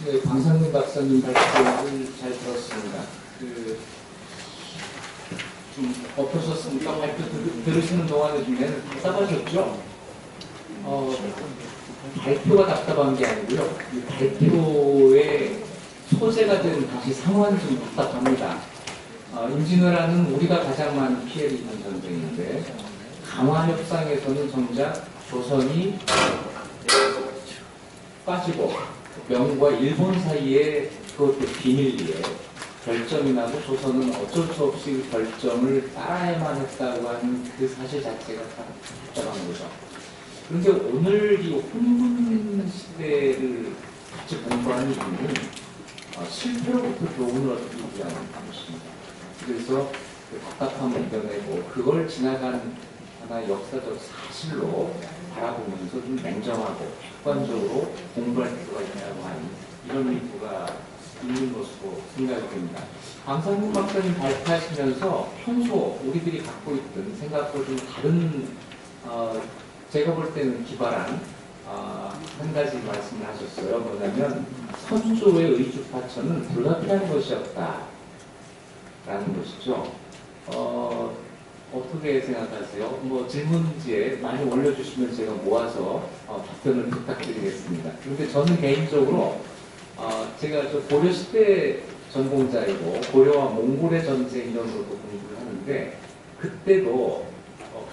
네, 방상민 박사님 발표를 잘 들었습니다. 좀 어떠셨습니까? 발표 들으시는 동안에 좀 내는 답답하셨죠? 발표가 답답한 게 아니고요. 이 발표의 소재가 된 다시 상황이 좀 답답합니다. 임진왜란은 우리가 가장 많은 피해를 입은 전쟁인데 강화 협상에서는 정작 조선이 빠지고 명과 일본 사이에 그것도 비밀리에 결점이 나고 조선은 어쩔 수 없이 그 결점을 따라야만 했다고 하는 그 사실 자체가 참 복잡한 거죠. 그런데 오늘 이 혼분 시대를 같이 공부하는 이유는 실패로부터 교훈을 얻기 위한 것입니다. 그래서 그 답답함을 이겨내고 그걸 지나간 하나의 역사적 사실로 바라보면서 좀 냉정하고 객관적으로 공부할 필요가 있다고 하는 이런 의도가 있는 것으로 생각이 됩니다. 방상민 박사님 발표하시면서 평소 우리들이 갖고 있던 생각과 좀 다른 제가 볼 때는 기발한 한 가지 말씀을 하셨어요. 뭐냐면 선조의 의주파천은 불가피한 것이었다 라는 것이죠. 어떻게 생각하세요? 뭐 질문지에 많이 올려주시면 제가 모아서 답변을 부탁드리겠습니다. 그런데 저는 개인적으로 제가 저 고려시대 전공자이고 고려와 몽골의 전쟁 이런 것도 공부를 하는데 그때도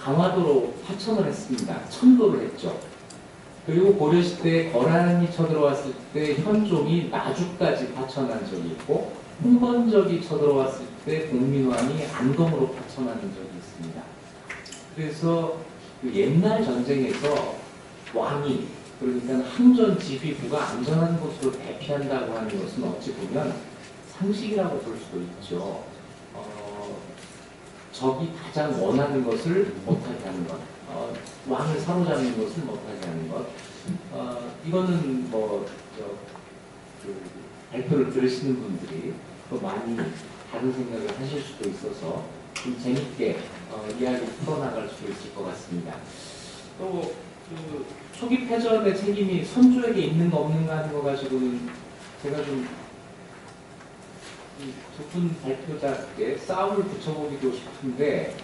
강화도로 파천을 했습니다. 천도를 했죠. 그리고 고려시대에 거란이 쳐들어왔을 때 현종이 나주까지 파천한 적이 있고 홍건적이 쳐들어왔을 때 공민왕이 안동으로 파천하는 적이 있습니다. 그래서 그 옛날 전쟁에서 왕이 그러니까 항전 지휘부가 안전한 곳으로 대피한다고 하는 것은 어찌 보면 상식이라고 볼 수도 있죠. 적이 가장 원하는 것을 못하게 하는 것, 왕을 사로잡는 것을 못하게 하는 것. 이거는 발표를 들으시는 분들이 또 많이 다른 생각을 하실 수도 있어서 좀 재밌게 이야기 풀어나갈 수 있을 것 같습니다. 또 초기 패전의 책임이 선조에게 있는가 없는가 하는 거 가지고는 제가 좀 두 분 발표자께 싸움을 붙여보기도 싶은데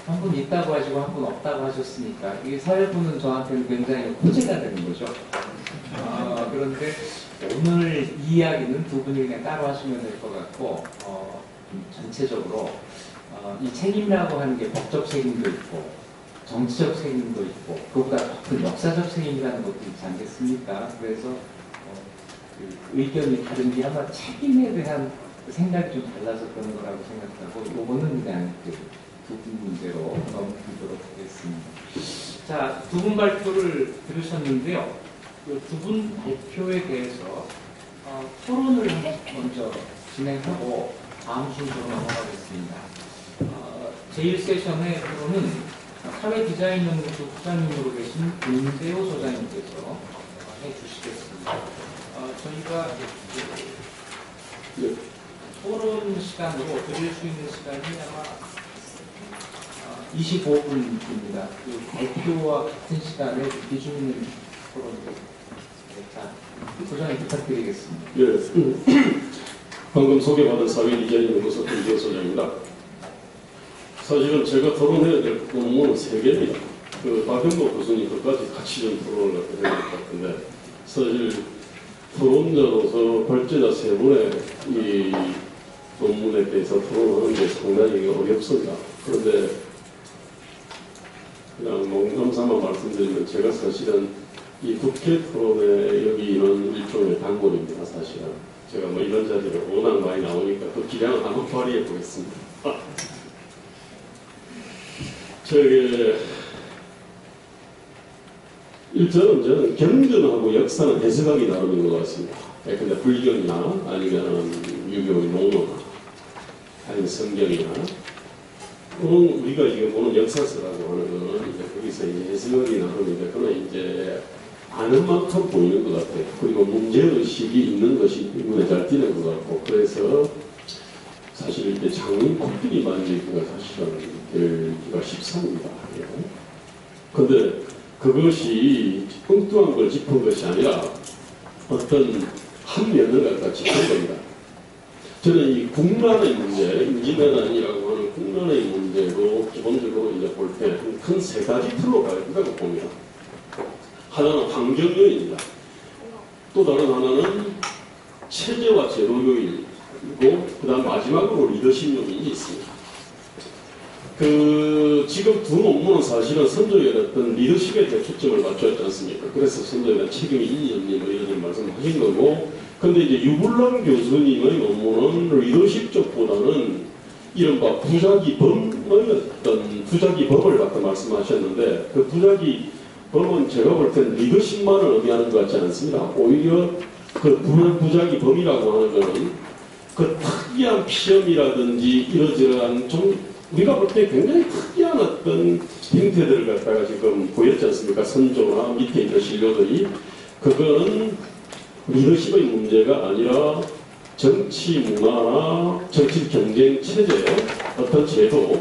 한 분 있다고 하시고 한 분 없다고 하셨으니까 이게 사회부는 저한테는 굉장히 호재가 되는 거죠. 그런데 오늘 이 이야기는 두 분이 그냥 따로 하시면 될 것 같고 전체적으로 이 책임이라고 하는 게 법적 책임도 있고 정치적 책임도 있고 그것보다 더 큰 역사적 책임이라는 것도 있지 않겠습니까? 그래서 그 의견이 다른 게 아마 책임에 대한 생각이 좀 달라서 그런 거라고 생각하고 이거는 그냥 두 분 문제로 넘기도록 하겠습니다. 자, 두 분 발표를 들으셨는데요. 두 분 발표에 대해서 토론을 먼저 진행하고 다음 순서로 넘어가겠습니다. 제1세션의 토론은 사회디자인연구소 부장님으로 계신 윤대호 소장님께서 해주시겠습니다. 저희가 토론 시간으로 드릴 수 있는 시간이 아마 25분입니다. 발표와 같은 시간에 기준 있는 토론입니다. 자, 소장님 부탁드리겠습니다. 네. 방금 소개받은 사회디자인연구소 윤대호 소장입니다. 사실은 제가 토론해야 될 논문은 3개입니다. 박영복 교수님 끝까지 같이 좀 토론을 해야 될 것 같은데 사실 토론자로서 발제자 3분의 이 논문에 대해서 토론하는 게 상당히 어렵습니다. 그런데 그냥 농담삼아 말씀드리면 제가 사실은 이 국회 토론에 여기 이런 일종의 단골입니다. 사실은 제가 뭐 이런 자리에 워낙 많이 나오니까 그 기량을 한번 발휘해 보겠습니다. 저는 경전하고 역사는 해석하기 나름인 것 같습니다. 근데 불경이나 아니면 유교의 농어나 아니면 성경이나 우리가 이게 보는 역사서라고 하는 거는 이제 거기서 이제 해석하기 나름인데 그건 이제 아는 만큼 보이는 것 같아요. 그리고 문제의식이 있는 것이 눈에 잘 띄는 것 같고 그래서 사실 이제 장인 코끼리 만들기가 사실은 되기가 쉽습니다. 그런데 그것이 엉뚱한 걸 짚은 것이 아니라 어떤 한 면을 갖다 짚은 겁니다. 저는 이 국난의 문제, 임진왜란이라고 하는 국난의 문제도 기본적으로 이제 볼 때 큰 세 가지 틀로 가지고 봅니다. 하나는 환경 요인입니다. 또 다른 하나는 체제와 제도 요인이고, 그 다음 마지막으로 리더십 요인이 있습니다. 지금 두 논문은 사실은 선조에 어떤 리더십에 대해 초점을 맞춰있지 않습니까? 그래서 선조에 대한 책임이 있니 뭐 이런 말씀하신 거고, 근데 이제 유불남 교수님의 논문은 리더십 쪽보다는 이른바 부작위범을 갖다 말씀하셨는데, 그 부작위범은 제가 볼 때는 리더십만을 의미하는 것 같지 않습니다. 오히려 그 부작위범이라고 하는 것은 그 특이한 피험이라든지 이러저러한 좀 우리가 볼 때 굉장히 특이한 어떤 형태들을 갖다가 지금 보였지 않습니까? 선조나 밑에 있는 신료들이. 그거는 리더십의 문제가 아니라 정치 문화나 정치 경쟁 체제, 어떤 제도,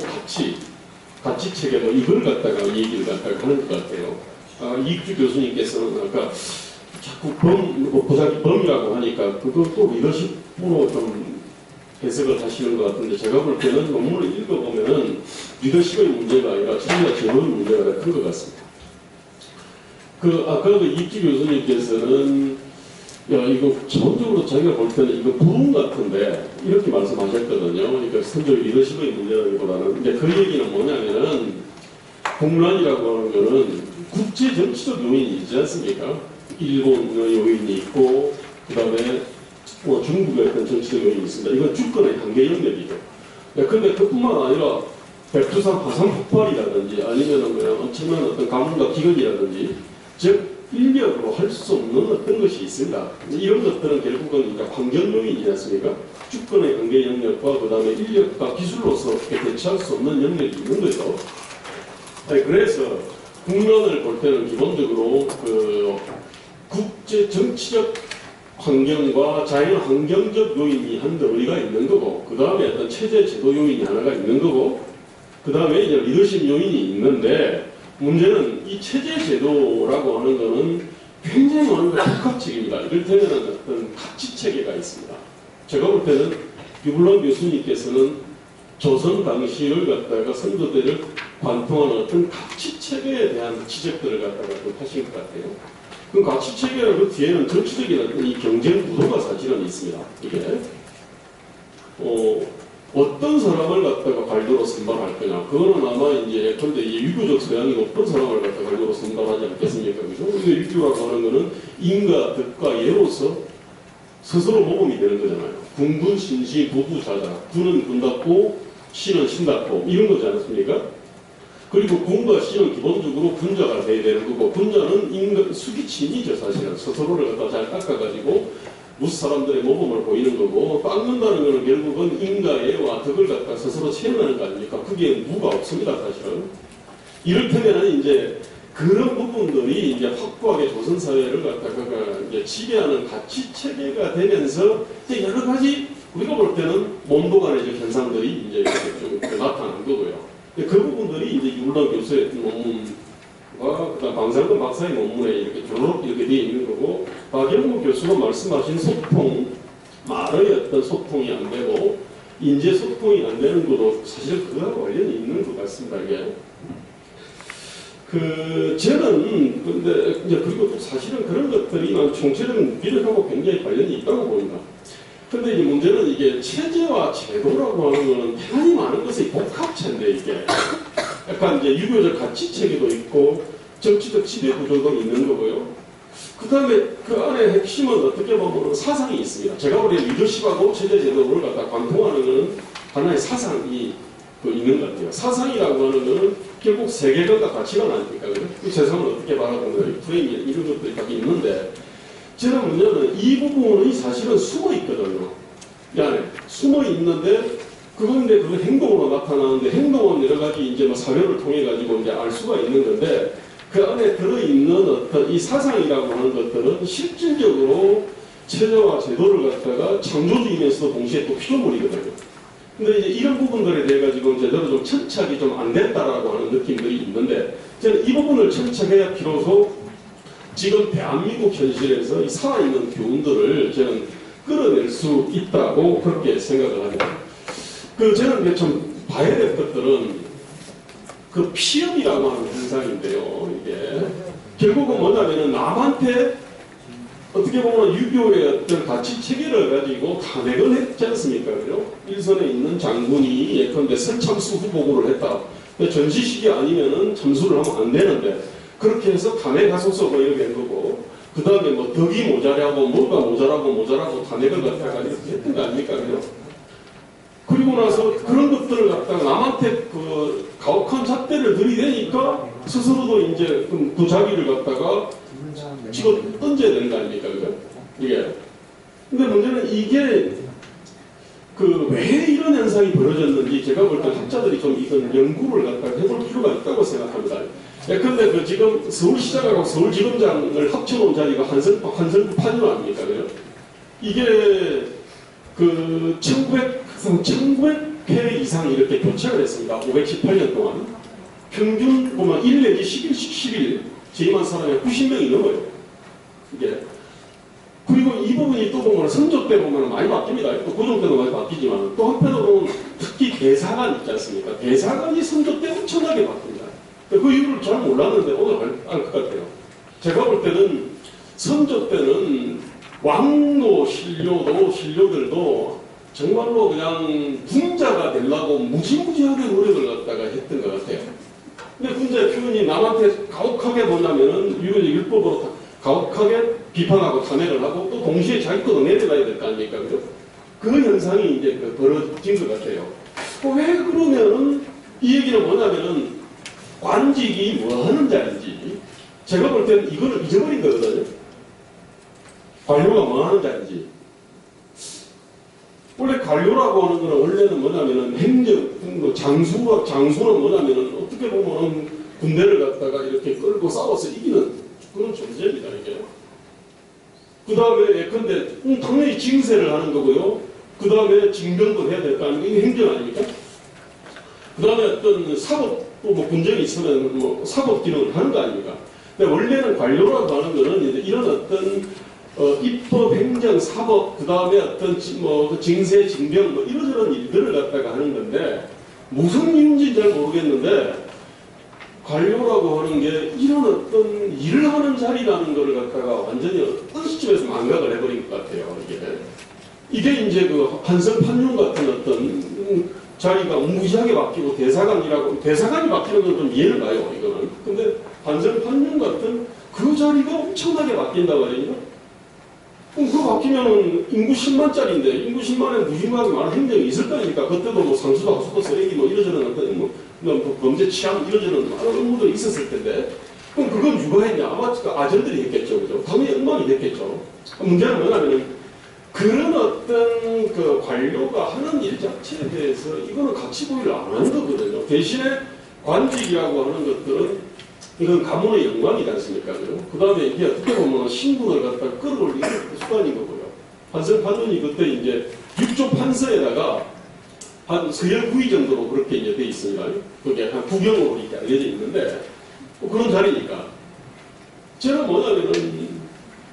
가치 체계 뭐 이걸 갖다가 얘기를 갖다가 하는 것 같아요. 이익주 교수님께서는 아까 자꾸 부작위범이라고 하니까 그것도 리더십으로 좀 해석을 하시는 것 같은데, 제가 볼 때는 논문을 읽어보면은 리더십의 문제가 아니라 체제와 제도의 문제가 큰 것 같습니다. 아까 이익주 교수님께서는 이거 전적으로 자기가 볼 때는 이거 부흥 같은데 이렇게 말씀하셨거든요. 그러니까 선조의 리더십의 문제라기보다는. 근데 그 얘기는 뭐냐면은 국난이라고 하는 거는 국제 정치적 요인이 있지 않습니까? 일본의 요인이 있고, 그 다음에 중국의 어떤 정치적 요인이 있습니다. 이건 주권의 관계 영역이죠. 근데 그뿐만 아니라 백두산 화산 폭발이라든지 아니면은 그냥 엄청난 어떤 가뭄과 기근이라든지, 즉 인력으로 할 수 없는 어떤 것이 있습니다. 이런 것들은 결국은 이제 환경 요인이지 않습니까? 주권의 관계 영역과 그 다음에 인력과 기술로서 대체할 수 없는 영역이 있는 거죠. 그래서 국난을 볼 때는 기본적으로 국제 정치적 환경과 자연 환경적 요인이 한 덩어리가 있는 거고, 그 다음에 어떤 체제 제도 요인이 하나가 있는 거고, 그 다음에 이제 리더십 요인이 있는데, 문제는 이 체제 제도라고 하는 거는 굉장히 많은 걸 복합적입니다. 이를테면 어떤 가치 체계가 있습니다. 제가 볼 때는 유불남 교수님께서는 조선 당시를 갖다가 선조들을 관통하는 어떤 가치 체계에 대한 지적들을 갖다가 좀 하신 것 같아요. 그 가치 체계는 그 뒤에는 정치적인 이 경쟁 구도가 사실은 있습니다. 이게 어떤 사람을 갖다가 관료로 선발할 거냐. 그거는 아마 이제 근데 이 유교적 서양이 어떤 사람을 갖다가 관료로 선발하지 않겠습니까? 그죠? 근데 유교라고 하는 거는 인과 덕과 예로서 스스로 모범이 되는 거잖아요. 군군 신시 부부자자. 군은 군답고 신은 신답고 이런 거지 않습니까? 그리고 군과 신은 기본적으로 군자가 돼야 되는 거고, 군자는 인간 수기친이죠. 사실은 스스로를 갖다 잘 닦아가지고 무스 사람들의 모범을 보이는 거고, 닦는다는 것은 결국은 인가예와 덕을 갖다 스스로 채워나는 거 아닙니까? 그게 무가 없습니다, 사실은. 이를테면 이제 그런 부분들이 이제 확고하게 조선 사회를 갖다가 이제 지배하는 가치 체계가 되면서 이제 여러 가지 우리가 볼 때는 몸도간의 현상들이 이제 좀 나타난 거고요. 그 부분들이 이제 유불남 교수의 논문과 그다음 방상근 박사의 논문에 이렇게 쭉 이렇게 되어 있는 거고, 박영무 교수가 말씀하신 소통, 말의 어떤 소통이 안 되고 인재 소통이 안 되는 것도 사실 그거와 관련이 있는 것 같습니다. 이게 저는 근데 이제 그리고 또 사실은 그런 것들이 총체적인 미래하고 굉장히 관련이 있다고 보입니다. 근데 이제 문제는 이게 체제와 제도라고 하는 거는 대단히 많은 것의 복합체인데, 이게 약간 이제 유교적 가치 체계도 있고 정치적 지배 구조도 있는 거고요. 그 다음에 그 안에 핵심은 어떻게 보면 사상이 있습니다. 제가 보기엔 리더십하고 체제 제도를 갖다 관통하는 것은 하나의 사상이 있는 것 같아요. 사상이라고 하는 것은 결국 세계관과 가치관 아닙니까? 이 세상을 어떻게 바라보는 거예요? 프레임 이런 것들이 다 있는데, 저는 뭐냐면 이 부분이 사실은 숨어 있거든요. 이 안에 숨어 있는데 그건데 그 행동으로 나타나는데, 행동은 여러 가지 이제 뭐 사료를 통해 가지고 이제 알 수가 있는 건데, 그 안에 들어 있는 어떤 이 사상이라고 하는 것들은 실질적으로 체제와 제도를 갖다가 창조주이면서도 동시에 또 피조물이거든요. 근데 이제 이런 부분들에 대해 가지고 제대로 좀 천착이 좀 안 됐다라고 하는 느낌들이 있는데, 저는 이 부분을 천착해야 비로소 지금 대한민국 현실에서 이 살아있는 교훈들을 저는 끌어낼 수 있다고 그렇게 생각을 합니다. 저는 좀 봐야 될 것들은 그 피업이라고 하는 현상인데요. 이게 결국은 뭐냐면은 남한테 어떻게 보면 유교의 어떤 가치 체계를 가지고 탄핵을 했지 않습니까? 그죠? 일선에 있는 장군이 예컨대 설참수 후보고를 했다. 전시식이 아니면은 참수를 하면 안 되는데 그렇게 해서 탄핵하소서 뭐 이렇게 된 거고 그 다음에 뭐 덕이 모자라고 뭐가 모자라고 탄핵을 갖다가 이렇게 했던 거 아닙니까? 그죠? 그리고 나서 그런 것들을 갖다가 남한테 그 가혹한 잣대를 들이대니까 스스로도 이제 그 자기를 갖다가 집어 던져야 되는 거 아닙니까? 그죠? 이게. 근데 문제는 이게 왜 이런 현상이 벌어졌는지 제가 볼 때 학자들이 좀 이건 연구를 갖다가 해볼 필요가 있다고 생각합니다. 예컨대 지금 서울시장하고 서울지검장을 합쳐놓은 자리가 한성부 판유 아닙니까? 그죠? 이게 1900회 이상 이렇게 교체를 했습니다. 518년 동안. 평균 보면 1 내지 10일씩 10일 재임한 사람이 90명이 넘어요. 이게. 그리고 이 부분이 또 보면 선조 때 보면 많이 바뀝니다. 또 고종 때도 많이 바뀌지만 또 한편으로 보면 특히 대사관 있지 않습니까? 대사관이 선조 때 엄청나게 바뀝니다. 그 이유를 잘 몰랐는데 오늘 알 것 같아요. 제가 볼 때는 선조 때는 왕도 신료들도 정말로 그냥 군자가 되려고 무지무지하게 노력을 갖다가 했던 것 같아요. 근데 군자의 표현이 남한테 가혹하게 뭐냐면은 율법으로 가혹하게 비판하고 탄핵을 하고 또 동시에 자기 것도 내려놔야 될 거 아닙니까? 그죠? 그 현상이 이제 벌어진 것 같아요. 왜 그러면은 이 얘기는 뭐냐면은 관직이 뭐 하는 자인지 제가 볼 때는 이거를 잊어버린 거거든요. 관료가 뭐 하는 자인지. 원래 관료라고 하는 거는 원래는 뭐냐면은 행정, 장수는 뭐냐면은 어떻게 보면 군대를 갖다가 이렇게 끌고 싸워서 이기는 그런 존재입니다, 이게. 그 다음에 예컨대 당연히 징세를 하는 거고요. 그 다음에 징병도 해야 될 거 아닙니까? 이게 행정 아닙니까? 그 다음에 어떤 사법, 뭐 군정이 있으면 뭐 사법 기능을 하는 거 아닙니까? 근데 원래는 관료라고 하는 거는 이제 이런 어떤 입법, 행정, 사법, 그 다음에 어떤 뭐 징세, 징병 뭐 이런저런 일들을 갖다가 하는 건데 무슨 이유인지 잘 모르겠는데 관료라고 하는 게 이런 어떤 일을 하는 자리라는 것을 갖다가 완전히 어떤 시점에서 망각을 해버린 것 같아요. 이게 이제 한성 판윤 같은 어떤 자리가 무시하게 바뀌고 대사관이 바뀌는 건 좀 이해는 가요. 이거는. 근데 한성 판윤 같은 그 자리가 엄청나게 바뀐단 말이에요. 그럼 그거 바뀌면은 인구 10만짜리인데 인구 10만에 무지막이 많은 행정이 있을 거 아닙니까? 그때도 뭐 상수도 하수도 쓰레기 뭐 이러저런 어떤 뭐 범죄 취향 이러저런 많은 업무들이 있었을 텐데 그럼 그건 누가 했냐? 아마 아전들이 했겠죠. 그죠? 당연히 엉망이 됐겠죠. 문제는 뭐냐면은 그런 어떤 관료가 하는 일 자체에 대해서 이거는 가치 보유를 안 하는 거거든요. 대신에 관직이라고 하는 것들은 이건 가문의 영광이지 않습니까? 그 다음에 이게 어떻게 보면 신분을 갖다가 끌어올리는 수단인 거고요. 한성 판문이 그때 이제 육조 판서에다가 한 서열 9위 정도로 그렇게 이제 돼 있습니다. 그게 한 구경으로 이렇게 알려져 있는데 뭐 그런 자리니까. 저는 뭐냐면은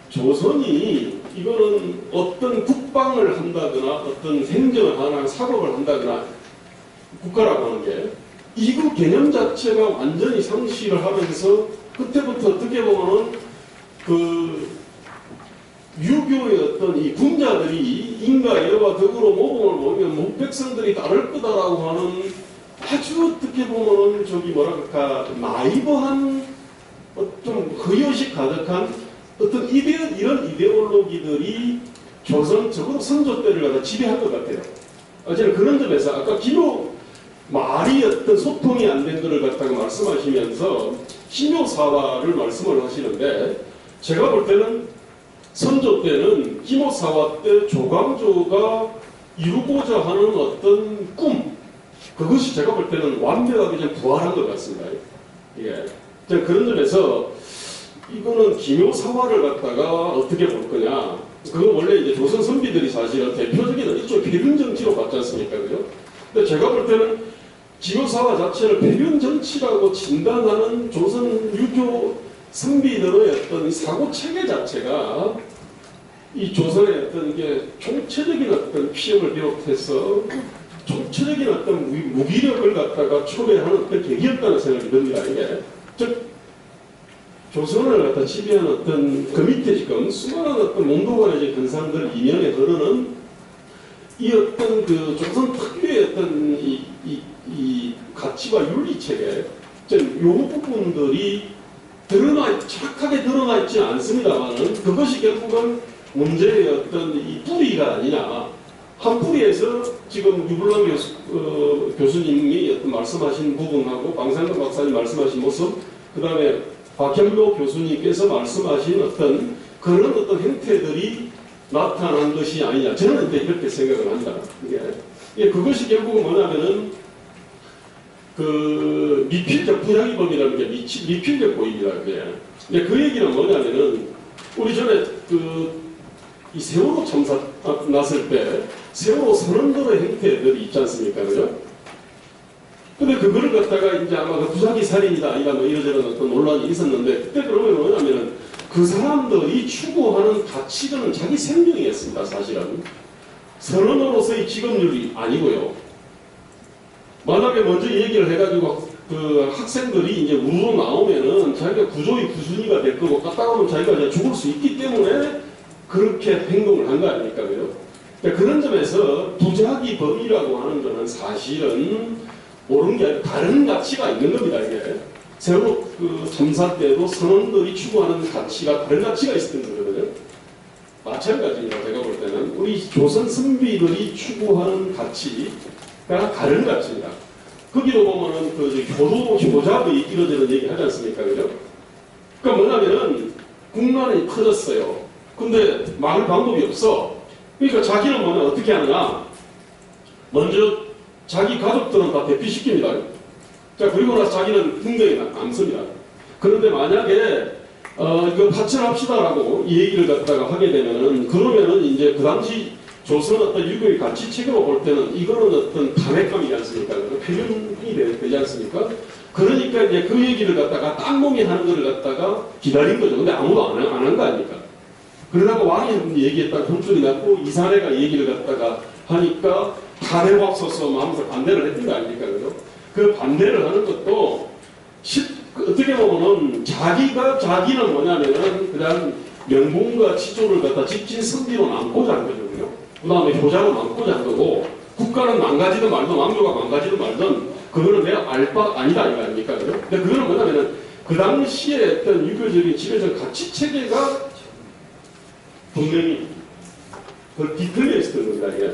조선이 이거는 어떤 국방을 한다거나 어떤 행정을 하거나 사법을 한다거나 국가라고 하는 게 이거 개념 자체가 완전히 상실을 하면서 그때부터 어떻게 보면은 유교의 어떤 이 군자들이 인가애와 덕으로 모범을 보이면 목백성들이 따를 거다라고 하는 아주 어떻게 보면은 나이버한 좀 허여식 가득한 어떤 이런 이데올로기들이 조선 적어도 선조 때를 갖다 지배한 것 같아요. 저는 그런 점에서 아까 기묘 말이 어떤 소통이 안 된 것을 갖다가 말씀하시면서 기묘사화를 말씀을 하시는데 제가 볼 때는 선조 때는 기묘사화 때 조광조가 이루고자 하는 어떤 꿈 그것이 제가 볼 때는 완벽하게 좀 부활한 것 같습니다. 예. 그런 점에서 이거는 기묘사화를 갖다가 어떻게 볼 거냐 그건 원래 이제 조선 선비들이 사실은 대표적인 이쪽 배변 정치로 봤지 않습니까? 그죠? 근데 제가 볼 때는 기묘사화 자체를 배변 정치라고 진단하는 조선 유교 선비들의 어떤 사고 체계 자체가 이 조선의 어떤 게 총체적인 어떤 피력을 비롯해서 총체적인 어떤 무기력을 갖다가 초래하는 어떤 계기였다는 생각이 듭니다. 이게 즉 조선을 갖다 지배하는 어떤 그 밑에 지금 수많은 어떤 몽도관의 현상들 이면에 흐르는 이 어떤 그 조선 특유의 어떤 이 가치와 윤리 체계, 즉 요 부분들이 정확하게 드러나 있지 않습니다만은 그것이 결국은 문제의 어떤 이 뿌리가 아니냐. 한 뿌리에서 지금 유블랑 교수님이 어떤 말씀하신 부분하고 방상근 박사님 말씀하신 모습, 그 다음에 박현묘 교수님께서 말씀하신 어떤 그런 어떤 행태들이 나타난 것이 아니냐. 저는 이렇게 생각을 한다. 그것이 결국은 뭐냐면은 그 미필적 부작위범이라는 게 미필적 고입니다. 그 얘기는 뭐냐면은 우리 전에 이 세월호 참사 났을 때 세월호 선원들의 행태들이 있지 않습니까? 그죠? 근데 그거를 갖다가 이제 아마 부작위 살인이다 아니라 뭐 이러저런 어떤 논란이 있었는데 그때 그러면 뭐냐면은 그 사람들이 추구하는 가치는 자기 생명이었습니다. 사실은 선원으로서의 직업률이 아니고요. 만약에 먼저 얘기를 해가지고 그 학생들이 이제 우르르 나오면은 자기가 구조의 구순이가 될 거고 갔다 오면 자기가 이제 죽을 수 있기 때문에 그렇게 행동을 한 거 아닙니까? 그러니까 그런 점에서 부작위 범위라고 하는 것은 사실은 옳은 게 아니라 다른 가치가 있는 겁니다. 이게 세월호 그 참사 때도 선원들이 추구하는 가치가 다른 가치가 있었던 거거든요. 마찬가지입니다. 제가 볼 때는 우리 조선 선비들이 추구하는 가치가 다른 가치입니다. 거기도 보면은 그 효자의 이러저런 얘기 하지 않습니까? 그죠? 그러니까 뭐냐면은 국난이 터졌어요. 근데 막을 방법이 없어. 그러니까 자기는 뭐냐 어떻게 하느냐. 먼저 자기 가족들은 다 대피시킵니다. 자, 그리고 나서 자기는 등대에 남습니다. 그런데 만약에 이거 파천합시다라고 이 얘기를 갖다가 하게 되면은 그러면은 이제 그 당시 조선 어떤 유교의 가치 체계로 볼 때는 이거는 어떤 탄핵감이지 않습니까? 표현이 되지 않습니까? 그러니까 이제 그 얘기를 갖다가 딴놈이 하는 것을 갖다가 기다린 거죠. 근데 아무도 안 한 거 아닙니까? 그러다가 왕이 얘기했다가 혼쭐이 났고 이사례가 얘기를 갖다가 하니까 탄핵합소서 하면서 반대를 했던 거 아닙니까? 그죠? 그 반대를 하는 것도 어떻게 보면은 자기는 뭐냐면은 그냥 명분과 치조를 갖다 지킨 선비로 남고자 한 거거든요. 그 다음에 효자로 남고자 한 거고 국가는 망가지든 말든 왕조가 망가지든 말든 그거는 내가 알 바 아니다 이거 아닙니까? 그죠? 근데 그거는 뭐냐면은 그 당시에 어떤 유교적인 지배적 가치 체계가 분명히 그걸 뒤틀려 있었던 겁니다. 이게.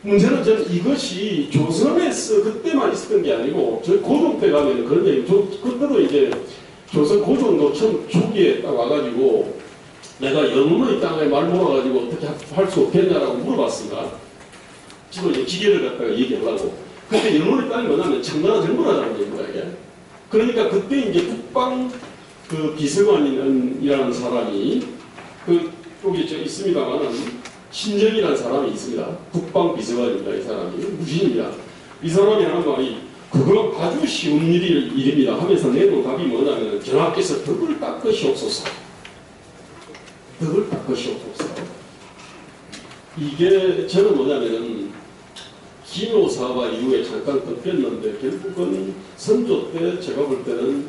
문제는 저는 이것이 조선에서 그때만 있었던 게 아니고 저희 고종 때 가면 그런 얘기 그때도 이제 조선 고종 노천 초기에 딱 와가지고 내가 영문의 땅에 말 모아가지고 어떻게 할 수 없겠냐라고 물어봤습니다. 지금 이제 기계를 갖다가 얘기하려고. 그때 영문의 땅이 뭐냐면 청나라 정부라는 얘기입니다. 이게. 그러니까 그때 이제 국방 그 비서관이라는 사람이 여기 있습니다만은 신정이라는 사람이 있습니다. 국방비서관입니다. 이 사람이 무신입니다. 이 사람이 하는 말이 그거 아주 쉬운 일입니다 하면서 내놓은 답이 뭐냐면 전하께서 덕을 닦으시옵소서. 덕을 닦으시옵소서. 이게 저는 뭐냐면은 기묘사화 이후에 잠깐 덮였는데 결국은 선조 때 제가 볼 때는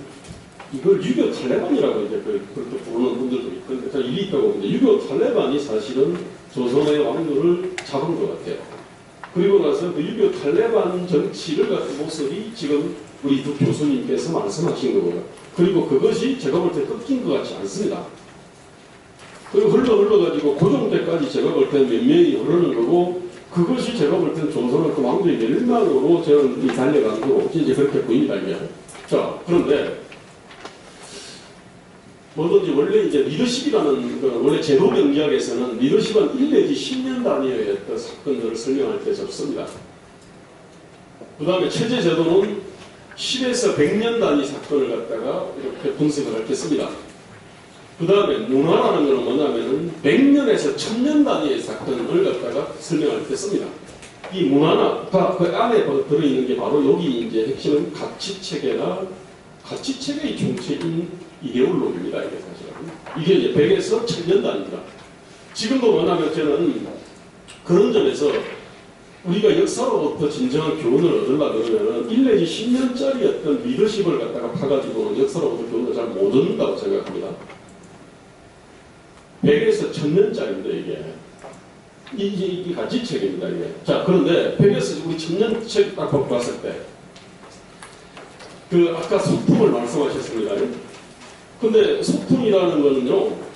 이걸 유교 탈레반이라고 이제 그렇게 부르는 분들도 있던데 잘 일리 있다고 보는데 유교 탈레반이 사실은 조선의 왕조를 잡은 것 같아요. 그리고 나서 그 유교 탈레반 정치를 갖은 모습이 지금 우리 두 교수님께서 말씀하신 거고요. 그리고 그것이 제가 볼 때 꺾인 것 같지 않습니다. 그리고 흘러가지고 고종 때까지 제가 볼 때는 몇 명이 흐르는 거고 그것이 제가 볼 때는 조선의 그 왕조의 멸망으로 저는 달려간 거로 이제 그렇게 보입니다. 이게. 자, 그런데 뭐든지 원래 이제 리더십이라는 건 원래 제도 경제학에서는 리더십은 1 내지 10년 단위의 어떤 사건들을 설명할 때 접습니다. 그 다음에 체제 제도는 10에서 100년 단위 사건을 갖다가 이렇게 분석을 할 때 씁니다. 그 다음에 문화라는 것은 뭐냐면은 100년에서 1000년 단위의 사건을 갖다가 설명할 때 씁니다. 이 문화나 그 안에 들어있는 게 바로 여기 이제 핵심은 가치체계나 가치체계의 정체인 이데올로기입니다. 이게 사실은. 이게 이제 100에서 1000년단입니다. 지금도 뭐냐면 저는 그런 점에서 우리가 역사로부터 진정한 교훈을 얻으려고 그러면은 1 내지 10년짜리 어떤 리더십을 갖다가 파가지고는 역사로부터 교훈을 잘 못 얻는다고 생각합니다. 100에서 1000년짜리입니다, 이게. 이게 가지책입니다, 이게. 자, 그런데 100에서 우리 1000년책 딱 보고 봤을 때, 아까 소품을 말씀하셨습니다. 근데 소품이라는 거는요,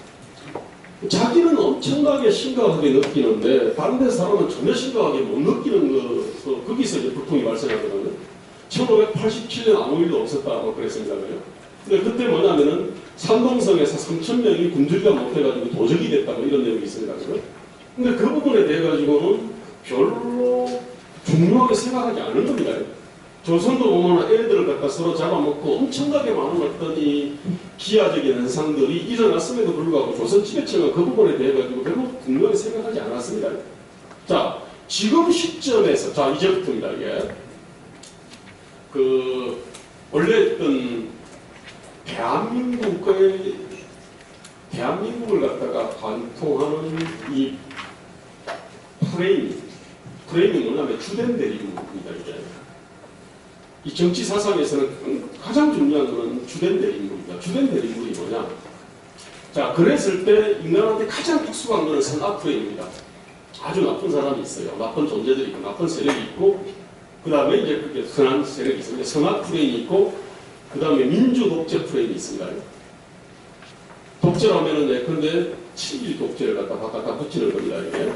자기는 엄청나게 심각하게 느끼는데 반대 사람은 전혀 심각하게 못 느끼는 거, 거기서 이제 불통이 발생하거든요. 1587년 아무 일도 없었다고 그랬습니다. 근데 그때 뭐냐면은 산동성에서 3,000명이 굶주리다 못해가지고 도적이 됐다고 이런 내용이 있습니다. 근데 그 부분에 대해 가지고는 별로 중요하게 생각하지 않은 겁니다. 조선도 보면 애들을 갖다 서로 잡아먹고 엄청나게 많은 어떤 이 기하적인 현상들이 일어났음에도 불구하고 조선 지배청은 그 부분에 대해 가지고 별로 중요하게 생각하지 않았습니다. 자, 지금 시점에서, 자, 이제부터입니다, 이게. 원래 어떤 대한민국을 갖다가 관통하는 이 프레임이 뭐냐면 주된 대립입니다, 이게. 이 정치 사상에서는 가장 중요한 것은 주된 대립물입니다. 주된 대립물이 뭐냐? 자, 그랬을 때 인간한테 가장 익숙한 것은 선악 프레임입니다. 아주 나쁜 사람이 있어요. 나쁜 존재들이 있고, 나쁜 세력이 있고, 그 다음에 이제 그렇게 선한 세력이 있습니다. 선악 프레임이 있고, 그 다음에 민주 독재 프레임이 있습니다. 독재라면은 예컨대 친일 독재를 갖다 붙이는 겁니다, 이게.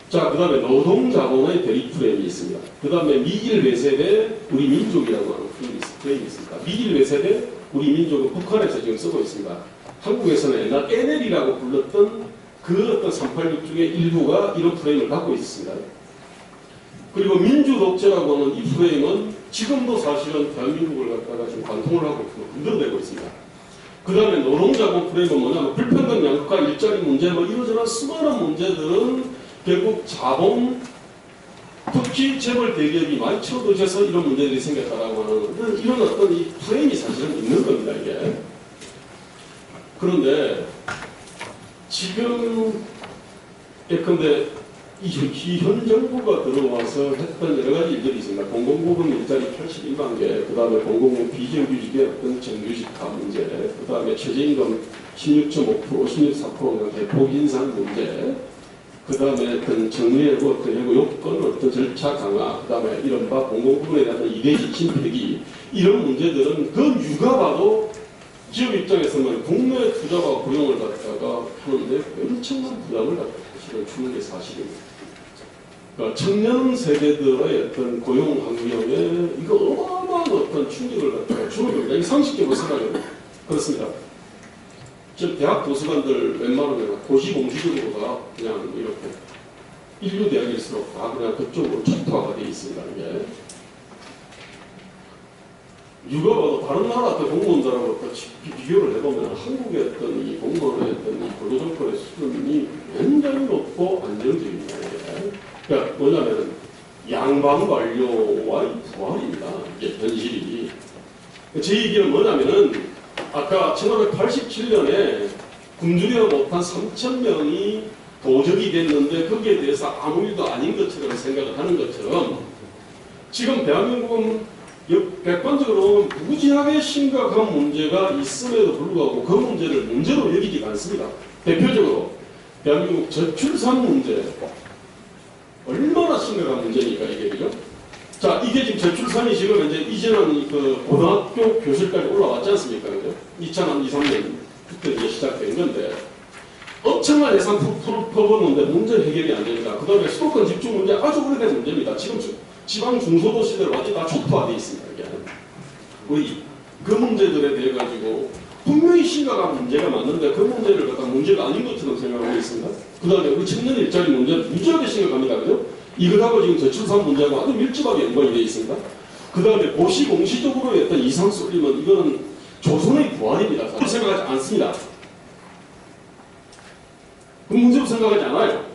자, 그 다음에 노동자본의 대립 프레임이 있습니다. 그 다음에 미일 외세대 우리 민족이라고 하는 프레임이 있습니다. 미일 외세대 우리 민족은 북한에서 지금 쓰고 있습니다. 한국에서는 옛날 NL이라고 불렀던 그 어떤 386 중에 일부가 이런 프레임을 갖고 있습니다. 그리고 민주 독재라고 하는 이 프레임은 지금도 사실은 대한민국을 갖다가 지금 관통을 하고 흔들어대고 있습니다. 그 다음에 노동자본 프레임은 뭐냐면 불평등 양극화 일자리 문제 뭐 이러저런 수많은 문제들은 결국 자본, 특히 재벌 대기업이 많이 쳐들어져서 이런 문제들이 생겼다라고 하는 이런 어떤 이 프레임이 사실은 있는 겁니다, 이게. 그런데 지금 예컨대 현 정부가 들어와서 했던 여러 가지 일들이 있습니다. 공공부문 일자리 81만 개, 그 다음에 공공부문 비정규직의 어떤 정규직화 문제, 그 다음에 최저임금 16.5%, 16.4% 대폭 인상 문제, 그 다음에 어떤 정리해고 어떤 해고 요건 어떤 절차 강화, 그 다음에 이른바 공공부문에 대한 이대 지침 폐기, 이런 문제들은 그 누가 봐도 기업 입장에서는 국내 투자와 고용을 갖다가 하는데 엄청난 부담을 갖다가 실은 주는 게 사실입니다. 그러니까 청년 세대들의 어떤 고용 환경에 이거 어마어마한 어떤 충격을 갖다가 주는 겁니다. 이게 상식적으로 생각해요. 그렇습니다. 지금 대학 도서관들 웬만하면 고시공시적으로 다 그냥 이렇게 인류 대학일수록 다 그냥 그쪽으로 초토화가 되어 있습니다. 이게. 누가 봐도 다른 나라 공무원들하고 비교를 해보면 한국의 어떤 이 공무원의 어떤 이 근로정권의 수준이 굉장히 높고 안정적입니다. 그러니까 뭐냐면 양반관료와의 부활입니다. 이게 현실이. 제 얘기는 뭐냐면은 아까 1587년에 굶주려 못한 3,000명이 도적이 됐는데 거기에 대해서 아무 일도 아닌 것처럼 생각을 하는 것처럼 지금 대한민국은 객관적으로 무지하게 심각한 문제가 있음에도 불구하고 그 문제를 문제로 여기지가 않습니다. 대표적으로 대한민국 저출산 문제 얼마나 심각한 문제니까 이게 그죠? 자, 이게 지금 저출산이 지금 이제는 그 고등학교 교실까지 올라왔지 않습니까? 그죠? 2023년 그때 이제 시작된 건데 엄청난 예산 퍼붓는데 문제 해결이 안 됩니다. 그 다음에 수도권 집중 문제 아주 오래된 문제입니다. 지금 지방 중소도시들 완전히 다 초토화되어 있습니다. 이게. 우리 그 문제들에 대해 가지고 분명히 심각한 문제가 맞는데 그 문제를 갖다 문제가 아닌 것처럼 생각하고 있습니다. 그 다음에 우리 청년 일자리 문제 무지하게 심각합니다. 그죠? 이거하고 지금 저출산 문제하고 아주 밀접하게 연관이 되어 있습니다. 그 다음에 고시공시적으로 했던 이상 쏠리면 이거는 조선의 부활입니다. 그렇게 생각하지 않습니다. 그 문제로 생각하지 않아요.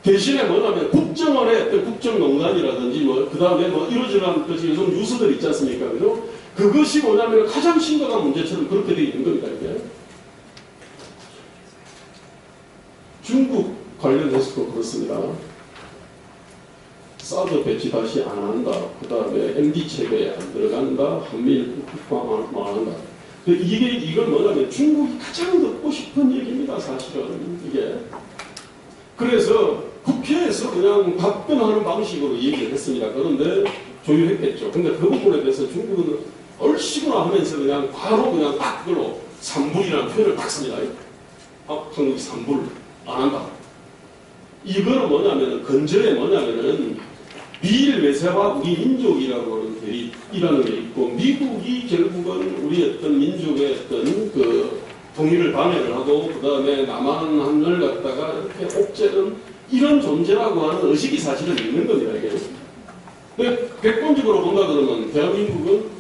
대신에 뭐냐면 국정원의 어떤 국정농단이라든지 뭐 그 다음에 뭐 이러저러한 요즘 뉴스들 있지 않습니까? 그죠? 그것이 뭐냐면 가장 심각한 문제처럼 그렇게 되어 있는 겁니다. 이게. 중국 관련해서도 그렇습니다. 사드 배치 다시 안 한다. 그 다음에 MD 체계에 안 들어간다. 한미일 국방 안 한다. 이걸 뭐냐면 중국이 가장 듣고 싶은 얘기입니다. 사실은 이게. 그래서 국회에서 그냥 답변하는 방식으로 얘기를 했습니다. 그런데 조율했겠죠. 근데 그 부분에 대해서 중국은 얼씨구나 하면서 그냥 바로 그냥 딱 그걸로 삼불이라는 표현을 딱 씁니다. 한국이 삼불 안 한다. 이거는 뭐냐면은 근저에 뭐냐면은 미일 외세와 우리 민족이라고 하는 대립이라는 게 있고 미국이 결국은 우리 어떤 민족의 어떤 그 통일을 방해를 하고 그 다음에 남한을 갖다가 이렇게 옥죄는 이런 존재라고 하는 의식이 사실은 있는 겁니다. 이게. 근데 객관적으로 본다 그러면 대한민국은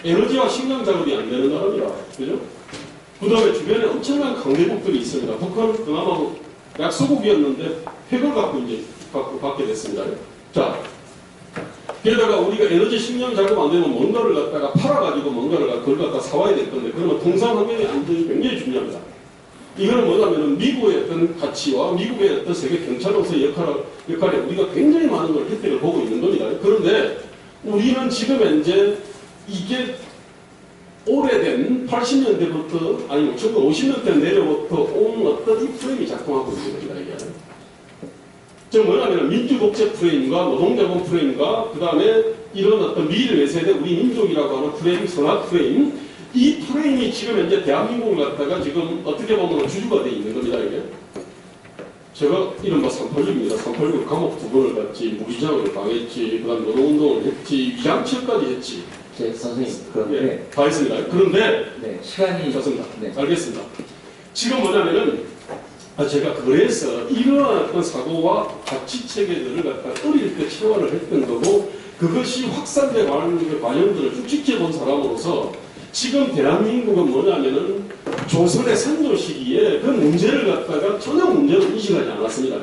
에너지와 식량 작업이 안 되는 나라입니다. 그죠? 그 다음에 주변에 엄청난 강대국들이 있습니다. 북한은 그나마 약소국이었는데 핵을 갖고 이제 받게 됐습니다. 자, 게다가 우리가 에너지 식량 작업 안 되면 뭔가를 갖다가 팔아가지고 뭔가를 그걸 갖다 사와야 될 건데 그러면 통상환경의 안전이 굉장히 중요합니다. 이거는 뭐냐면은 미국의 어떤 가치와 미국의 어떤 세계 경찰로서의 역할에 우리가 굉장히 많은 걸 혜택을 보고 있는 겁니다. 그런데 우리는 지금 현재 이게 오래된 80년대부터 아니면 1950년대 내려부터 온 어떤 이 프레임이 작동하고 있는 겁니다. 이게. 즉 뭐냐면 민주독재 프레임과 노동자본 프레임과 그 다음에 이런 어떤 미일 외세대 우리 민족이라고 하는 프레임, 선악 프레임 이 프레임이 지금 현재 대한민국을 갖다가 지금 어떻게 보면 주주가 되어 있는 겁니다. 이게. 제가 이른바 386입니다. 386 감옥 2번을 갔지, 무기장을 당했지, 그 다음 노동운동을 했지, 위장치까지 했지. 선생님, 그런데. 네, 다 했습니다. 그런데. 네, 시간이. 좋습니다. 네. 알겠습니다. 지금 뭐냐면은, 제가 그래서 이러한 어떤 사고와 가치 체계들을 갖다 어릴 때 체화를 했던 거고, 그것이 확산돼 가는 과정들을 쭉 지켜본 사람으로서, 지금 대한민국은 뭐냐면은, 조선의 선조 시기에 그 문제를 갖다가 전혀 문제로 인식하지 않았습니다.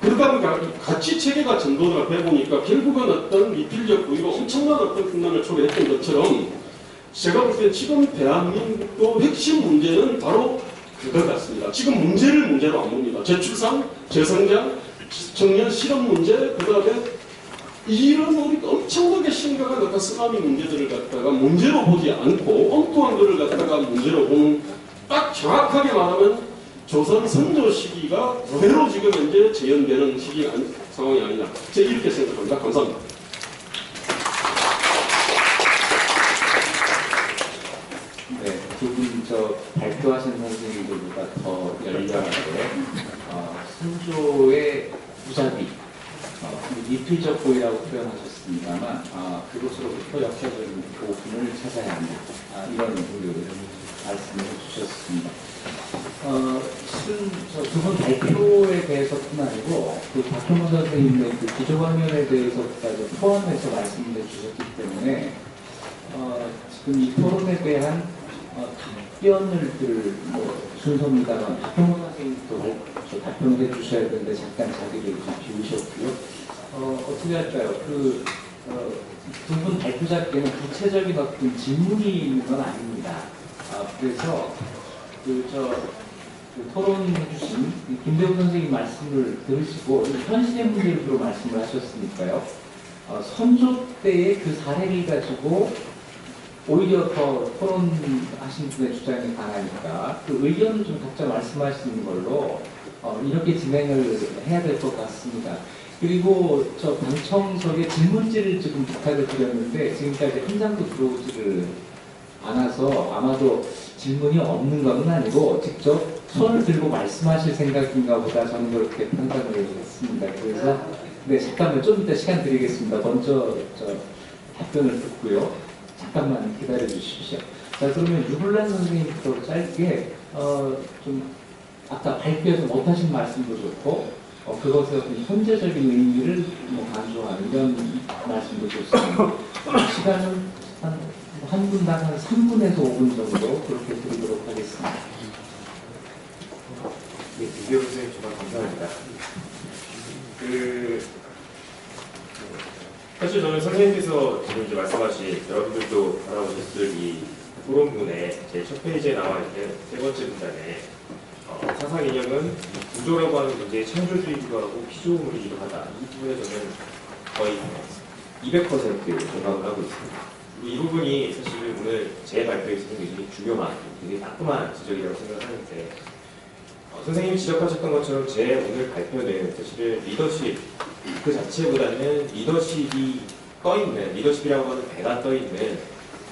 그러다 보니까 가치 체계가 전도가 돼 보니까 결국은 어떤 미필적 부위로 엄청난 어떤 국난을 초래했던 것처럼 제가 볼 때 지금 대한민국도 핵심 문제는 바로 그것 같습니다. 지금 문제를 문제로 안 봅니다. 저출산, 저성장, 청년 실업 문제, 그 다음에 이런 우리 엄청나게 심각한 어떤 쓰나미 문제들을 갖다가 문제로 보지 않고 엉뚱한 것을 갖다가 문제로 보는 딱 정확하게 말하면 조선 선조 시기가 그대로 지금 현재 재현되는 상황이 아니냐. 제가 이렇게 생각합니다. 감사합니다. 네, 두 분 발표하신 선생님들보다 더 열렬하게 선조의 무자비, 미필적 고의라고 표현하셨습니다만 그것으로부터 역사적인 교훈을 찾아야 한다. 이런 말씀을 주셨습니다. 두 분 발표에 대해서뿐 아니고 박형원 선생님의 기조강연에 대해서까지 포함해서 말씀을 주셨기 때문에 지금 이 토론에 대한 답변을 들 순서입니다만 박형원 선생님도 답변을 해주셔야 되는데 잠깐 자리를 좀 비우셨고요. 어떻게 할까요? 두 분 발표자께는 구체적인 어떤 질문이 있는 건 아닙니다. 그래서 토론해 주신 김대우 선생님 말씀을 들으시고 현실의 문제로 말씀을 하셨으니까요. 선조 때의 그 사례를 가지고 오히려 더 토론하신 분의 주장이 강하니까 그 의견을 좀 각자 말씀하시는 걸로 이렇게 진행을 해야 될 것 같습니다. 그리고 방청석에 질문지를 지금 부탁을 드렸는데 지금까지 한 장도 들어오지를 않아서 아마도 질문이 없는 건 아니고 직접 손을 들고 말씀하실 생각인가 보다 저는 그렇게 판단을 했습니다. 그래서 네, 잠깐만 좀 이따 시간 드리겠습니다. 먼저 답변을 듣고요. 잠깐만 기다려 주십시오. 자, 그러면 유블란 선생님부터 짧게 좀 아까 발표에서 못하신 말씀도 좋고 그것의 어떤 현재적인 의미를 강조하는 이런 말씀도 좋습니다. 시간은 한 분당 한 3분에서 5분 정도 그렇게 드리도록 하겠습니다. 네, 김대우 선생님 정말 감사합니다. 사실 저는 선생님께서 지금 이제 말씀하신 여러분들도 알아보셨을 이 토론문의 제 첫 페이지에 나와 있는 세 번째 문단에 사상 이념은 구조라고 하는 문제의 창조주의이기도 하고 피조물이기도 하다. 이 부분에 저는 거의 200% 공감을 하고 있습니다. 이 부분이 사실 오늘 제 발표에서 굉장히 중요한, 굉장히 따끔한 지적이라고 생각하는데 선생님이 지적하셨던 것처럼 제 오늘 발표는 사실은 리더십 그 자체보다는 리더십이 떠있는, 리더십이라고 하는 배가 떠있는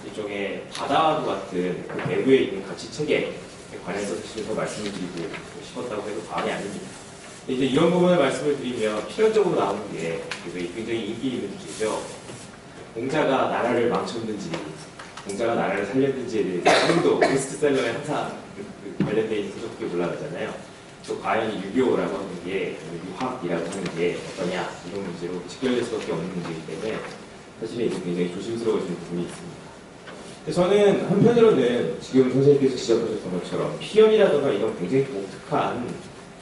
일종의 바다와도 같은 그 배 위에 있는 가치 체계에 관해서 사실 더 말씀을 드리고 싶었다고 해도 과언이 아닙니다. 이제 이런 부분을 말씀을 드리면 필연적으로 나오는 게 굉장히 인기 있는 주제죠. 공자가 나라를 망쳤는지, 공자가 나라를 살렸는지에 대해서 지금도 베스트셀러에 항상 관련되어 있는 소설이 올라가잖아요. 또 과연 이 유교라고 하는 게, 유학이라고 하는 게 어떠냐, 이런 문제로 직결될 수밖에 없는 문제이기 때문에 사실은 이제 굉장히 조심스러워지는 부분이 있습니다. 저는 한편으로는 지금 선생님께서 지적하셨던 것처럼 피연이라든가 이런 굉장히 독특한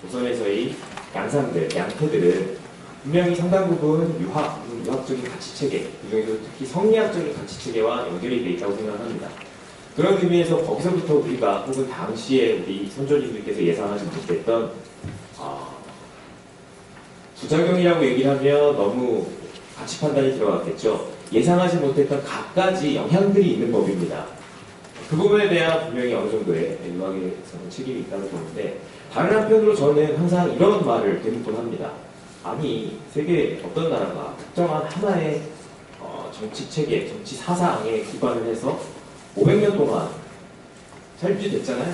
조선에서의 양상들, 양태들은 분명히 상당 부분 유학적인 가치체계, 그중에서 특히 성리학적인 가치체계와 연결이 되어 있다고 생각합니다. 그런 의미에서 거기서부터 우리가 혹은 당시에 우리 선조님들께서 예상하지 못했던 부작용이라고 얘기를 하면 너무 가치 판단이 들어갔겠죠. 예상하지 못했던 갖가지 영향들이 있는 법입니다. 그 부분에 대한 분명히 어느 정도의 유학에서는 책임이 있다고 보는데, 다른 한편으로 저는 항상 이런 말을 대부분 합니다. 아니, 세계 어떤 나라가 특정한 하나의 정치 체계, 정치 사상에 기반을 해서 500년 동안 잘 유지됐잖아요.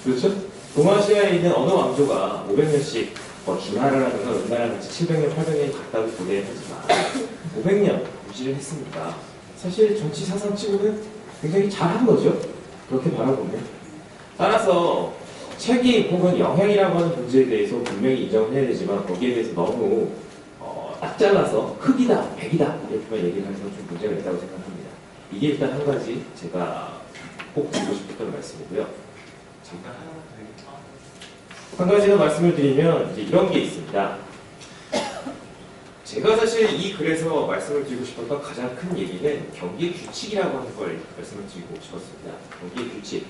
그렇죠? 동아시아에 있는 어느 왕조가 500년씩 주나라라든가 은나라 같이 700년, 800년 갔다고 고대하지만 500년 유지를 했습니다. 사실 정치 사상치고는 굉장히 잘한 거죠. 그렇게 바라보면. 따라서 책임 혹은 영향이라고 하는 문제에 대해서 분명히 인정을 해야 되지만 거기에 대해서 너무 딱 잘라서 흑이다, 백이다 이렇게만 얘기를 해서 좀 문제가 있다고 생각합니다. 이게 일단 한 가지 제가 꼭 드리고 싶었던 말씀이고요. 잠깐 한 가지 더 말씀을 드리면 이제 이런 게 있습니다. 제가 사실 이 글에서 말씀을 드리고 싶었던 가장 큰 얘기는 경기의 규칙이라고 하는 걸 말씀을 드리고 싶었습니다. 경기의 규칙.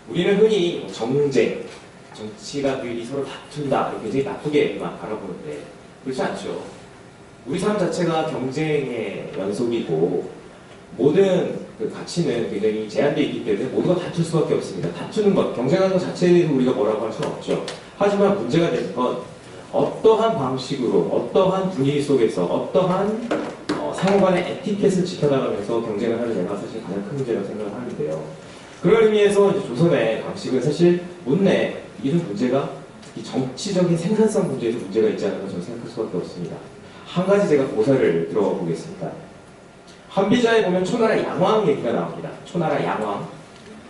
우리는 흔히 정쟁, 정치가들이 서로 다툰다, 굉장히 나쁘게만 바라보는데 그렇지 않죠. 우리 삶 자체가 경쟁의 연속이고 모든 그 가치는 굉장히 제한되어 있기 때문에 모두가 다툴 수밖에 없습니다. 다투는 것, 경쟁하는 것 자체에 대해서 우리가 뭐라고 할 수는 없죠. 하지만 문제가 되는 건 어떠한 방식으로, 어떠한 분위기 속에서, 어떠한 상호간의 에티켓을 지켜나가면서 경쟁을 하느냐가 사실 가장 큰 문제라고 생각을 하는데요. 그런 의미에서 이제 조선의 방식은 사실 문내 이런 문제가 이 정치적인 생산성 문제에서 문제가 있지 않을까 저는 생각할 수밖에 없습니다. 한 가지 제가 고사를 들어가 보겠습니다. 한비자에 보면 초나라 양왕 얘기가 나옵니다. 초나라 양왕.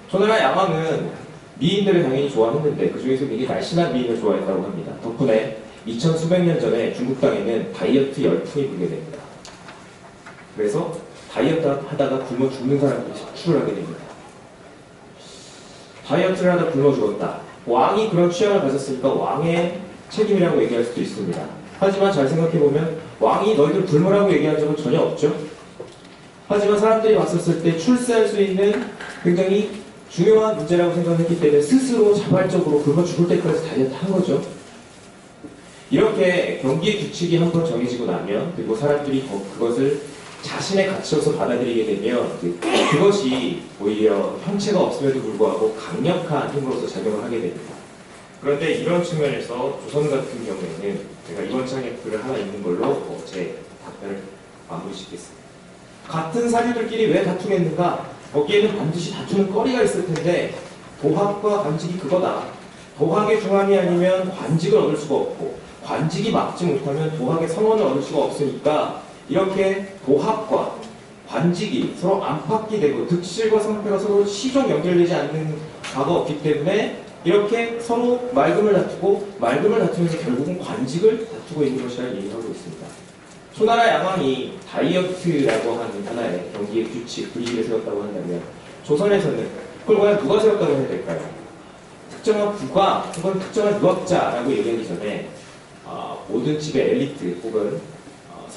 초나라 양왕은 미인들을 당연히 좋아했는데 그 중에서 굉장히 날씬한 미인을 좋아했다고 합니다. 덕분에 2000 수백 년 전에 중국 땅에는 다이어트 열풍이 불게 됩니다. 그래서 다이어트 하다가 굶어 죽는 사람들이 속출을 하게 됩니다. 다이어트를 하다 굶어 죽었다. 왕이 그런 취향을 가졌으니까 왕의 책임이라고 얘기할 수도 있습니다. 하지만 잘 생각해보면 왕이 너희들 굶으라고 얘기한 적은 전혀 없죠. 하지만 사람들이 봤었을 때 출세할 수 있는 굉장히 중요한 문제라고 생각했기 때문에 스스로 자발적으로 굶어 죽을 때까지 다이어트 한 거죠. 이렇게 경기의 규칙이 한번 정해지고 나면 그리고 사람들이 그것을 자신의 가치로서 받아들이게 되면 그것이 오히려 형체가 없음에도 불구하고 강력한 힘으로서 작용을 하게 됩니다. 그런데 이런 측면에서 조선 같은 경우에는 제가 이번 장에 글을 하나 읽는 걸로 제 답변을 마무리 짓겠습니다. 같은 사류들끼리 왜 다투겠는가? 거기에는 반드시 다투는 거리가 있을 텐데 도학과 관직이 그거다. 도학의 중함이 아니면 관직을 얻을 수가 없고 관직이 막지 못하면 도학의 성원을 얻을 수가 없으니까 이렇게 도학과 관직이 서로 안팎이 되고 득실과 성패가 서로 시종 연결되지 않는 바가 없기 때문에 이렇게 서로 맑음을 다투고 맑음을 다투면서 결국은 관직을 다투고 있는 것이라는 얘기를 하고 있습니다. 초나라 양왕이 다이어트라고 하는 하나의 경기의 규칙, 분위기를 세웠다고 한다면 조선에서는 그걸 과연 누가 세웠다고 해야 될까요? 특정한 부가 혹은 특정한 유학자라고 얘기하기 전에 모든 집의 엘리트 혹은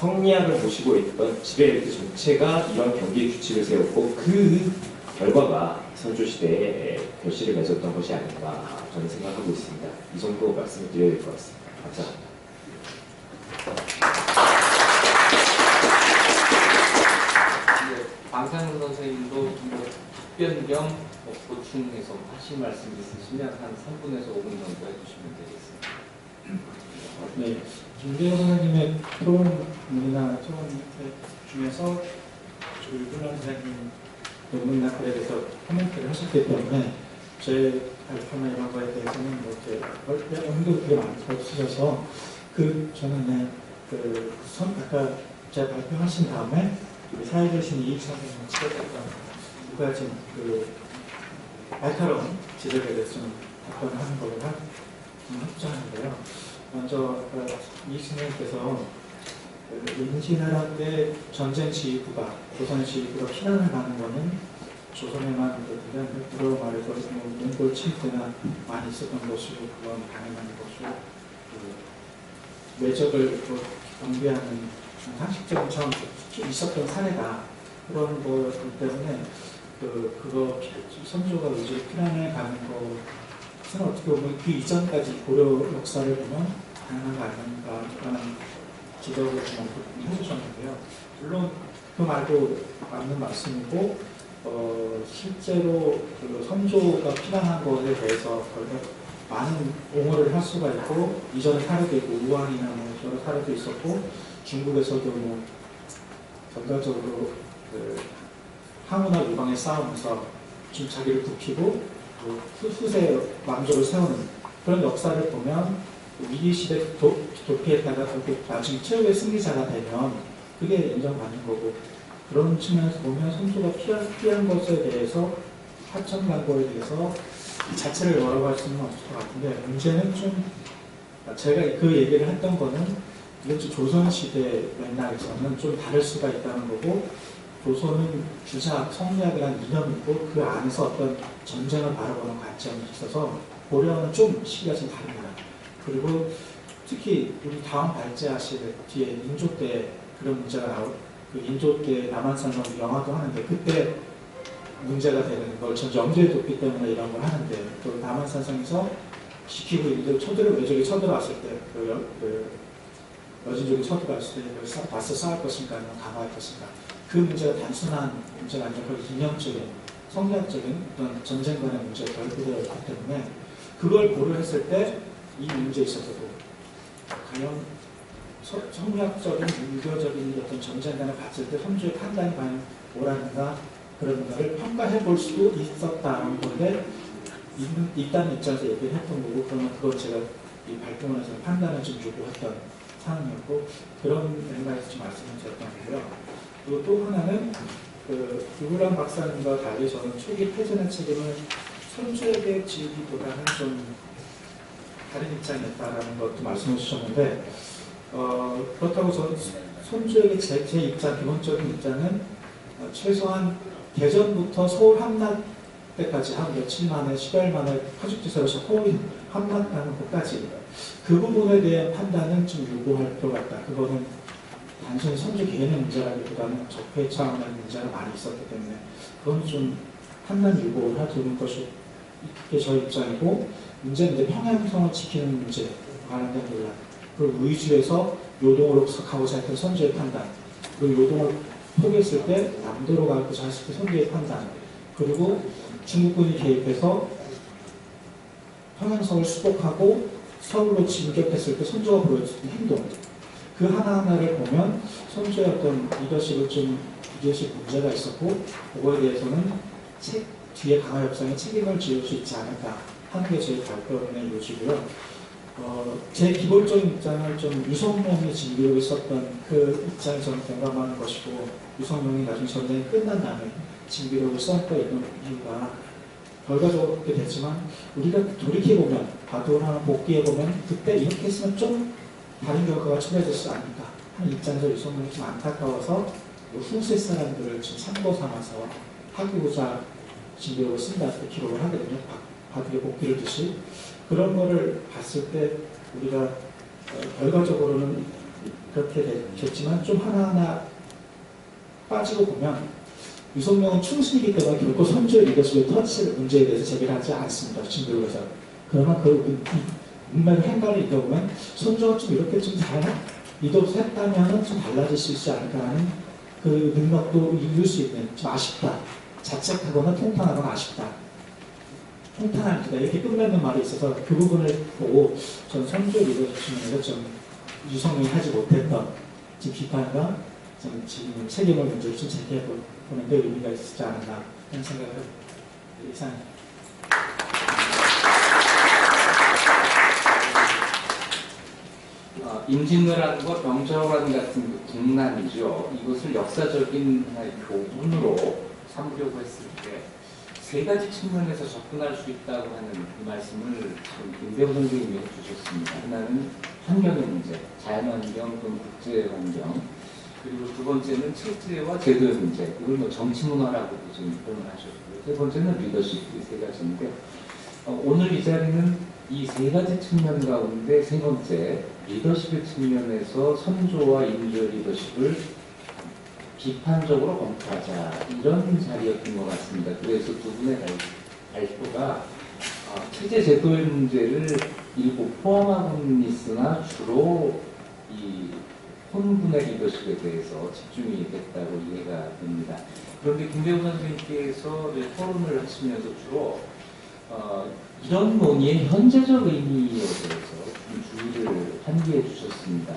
성리학을 모시고 있던 지배 엘리트 전체가 이런 경기 규칙을 세웠고 그 결과가 선조시대에 결실을 맺었던 것이 아닌가 저는 생각하고 있습니다. 이 정도 말씀을 드려야 될 것 같습니다. 감사합니다. 방상훈 선생님도 뭐 답변 겸 보충해서 하실 말씀 있으시면 한 3분에서 5분 정도 해주시면 되겠습니다. 네, 김대호 선생님의 토론문이나 토론 중에서 조율훈 선생님 논문이나 글에 대해서 코멘트를 하셨기 때문에 제 발표나 이런 거에 대해서는 뭐 이렇게 언급이 되게 많으셔서 저는 아까 제가 발표하신 다음에 사회대신 이익 선생님 지적했던 두 가지 날카로운 지적에 대해서 좀 답변하는 거를 합주하는데요. 먼저 이익 선생님께서 임진왜란 때 전쟁 지휘부가 조선 지휘부가 피난을 가는 거는 조선에만 그냥 불어 말해서 몽골 침투나 많이 있었던 것이고 그건 당연한 것이고 외적을 경비하는 상식적인 처음 있었던 사례다. 그런 거기 때문에 그거 선조가 이제 피난에 가는 것은 어떻게 보면 그 이전까지 고려 역사를 보면 당연한 거 아닌가라는 지적을 좀 해주셨는데요. 물론 그 말도 맞는 말씀이고 실제로 선조가 피난한 것에 대해서 많은 옹호를 할 수가 있고 이전에 사례도 있고 우한이나 뭐 여러 사례도 있었고 중국에서도 뭐 결과적으로 항우나 유방에 싸우면서 좀 자기를 굽히고 후세 왕조를 세우는 그런 역사를 보면 위기 시대 도피했다가 결국 나중에 최후의 승리자가 되면 그게 인정받는 거고 그런 측면에서 보면 선조가 피한 것에 대해서 하천관고에 대해서 이 자체를 뭐라고 할 수는 없을 것 같은데 문제는 좀 제가 그 얘기를 했던 거는 이건 조선시대 맥락에서는 좀 다를 수가 있다는 거고 조선은 주작, 성리학이라는 이념이 있고 그 안에서 어떤 전쟁을 바라보는 관점이 있어서 고려는 좀 시기가 좀 다릅니다. 그리고 특히 우리 다음 발제하실 뒤에 인조 때 그런 문제가 그 인조 때 남한산성 영화도 하는데 그때 문제가 되는 걸 전 영조에 뒀기 때문에 이런 걸 하는데 또 남한산성에서 지키고 있는데 외적이 쳐들어왔을 때 여진족이 쳐들어왔을 때 맞서 싸울 것인가 아니면 강화할 것인가 그 문제가 단순한 문제가 아니라 거의 이념적인 성리학적인 어떤 전쟁관의 문제가 결부되어 있기 때문에 그걸 고려했을 때 이 문제에 있어서도 과연 성리학적인 유교적인 어떤 전쟁관을 봤을 때 선조의 판단이 과연 옳았는가 그런 거를 평가해 볼 수도 있었다는 건데 있다는 입장에서 얘기를 했던 거고 그러면 그건 제가 이 발표문에서 판단을 좀 요구했던 상황이었고 그런 맥락에서 좀 말씀을 드렸던 거고요. 그리고 또 하나는 유불란 박사님과 달리 저는 초기 패전의 책임을 선조에게 지기보다는 좀 다른 입장이었다라는 것도 말씀해 주셨는데 그렇다고 저는 선조에게 제 입장, 기본적인 입장은 최소한 대전부터 서울 함락 때까지 한 며칠 만에 10여 만에 파죽지세로서 서울 함락하는 것까지 그 부분에 대한 판단은 좀 요구할 필요가 있다. 그거는 단순히 선조 개인의 문제라기보다는 적폐 차원의 문제가 많이 있었기 때문에 그건 좀 판단 요구를 해두는 것이 이게 저 입장이고 문제는 이제 평양성을 지키는 문제 관련된 논란 그리고 의주에서 요동으로 가고자 했던 선조의 판단 그리고 요동을 포기했을 때 남도로 가고자 했을 때 선조의 판단 그리고 중국군이 개입해서 평양성을 수복하고 서울로 진격했을 때 선조가 보여준 행동 그 하나하나를 보면 선조의 어떤 리더십을 좀 리더십 문제가 있었고 그거에 대해서는 뒤에 강화 협상에 책임을 지을 수 있지 않을까 하는 게 제 발표의 요지고요. 제 기본적인 입장을 좀 유성룡이 진기록에 썼던 그 입장에 저는 공감하는 것이고 유성룡이 나중에 전쟁이 끝난 다음에 진기록을 썼던 이유가 결과적으로 그렇게 됐지만 우리가 돌이켜보면 바도나 복귀해보면 그때 이렇게 했으면 좀 다른 결과가 초래되지 않을까 하는 입장에서 유성룡이 좀 안타까워서 후세 사람들을 좀 참고 삼아서 하기고자 진기록을 쓴다 이렇게 기록을 하거든요. 바둑의 복귀를 듯이 그런 거를 봤을 때 우리가 결과적으로는 그렇게 됐지만 좀 하나하나 빠지고 보면 유성룡은 충신이기 때문에 결코 선조의 리더십을 터치할 문제에 대해서 제기를 하지 않습니다. 진도에서. 그러나 그 문맥을 행간을 읽어보면 선조가 좀 이렇게 좀 잘 리더십 했다면 좀 달라질 수 있지 않을까 하는 그 능력도 이룰 수 있는 좀 아쉽다. 자책하거나 통탄하거나 아쉽다. 통탄합니다. 이렇게 끝맺는 말이 있어서 그 부분을 보고 전 선조의 리더십 측면에서 좀 유성룡이 하지 못했던 지금 비판과 지금 책임을 문제를 좀 제기해보는 데 의미가 있지 않았나 하는 생각을 이상입니다. 임진왜란과 명정왜란 같은 그 국난이죠. 이것을 역사적인 하나의 교훈으로 삼으려고 했을 때 세 가지 측면에서 접근할 수 있다고 하는 그 말씀을 지금 김대호 선생님이 해주셨습니다. 하나는 환경의 문제, 자연환경 또는 국제환경, 그리고 두 번째는 체제와 제도의 문제, 이걸 뭐 정치문화라고도 지금 표현을 하셨고요. 세 번째는 리더십, 이 세 가지인데 오늘 이 자리는 이 세 가지 측면 가운데 세 번째 리더십의 측면에서 선조와 인조의 리더십을 비판적으로 검토하자, 이런 자리였던 것 같습니다. 그래서 두 분의 발표가 체제 제도의 문제를 일부 포함하고는 있으나 주로 이 혼분의 리더십에 대해서 집중이 됐다고 이해가 됩니다. 그런데 김대우 선생님께서 토론을 하시면서 주로 이런 논의의 현재적 의미에 대해서 좀 주의를 환기해 주셨습니다.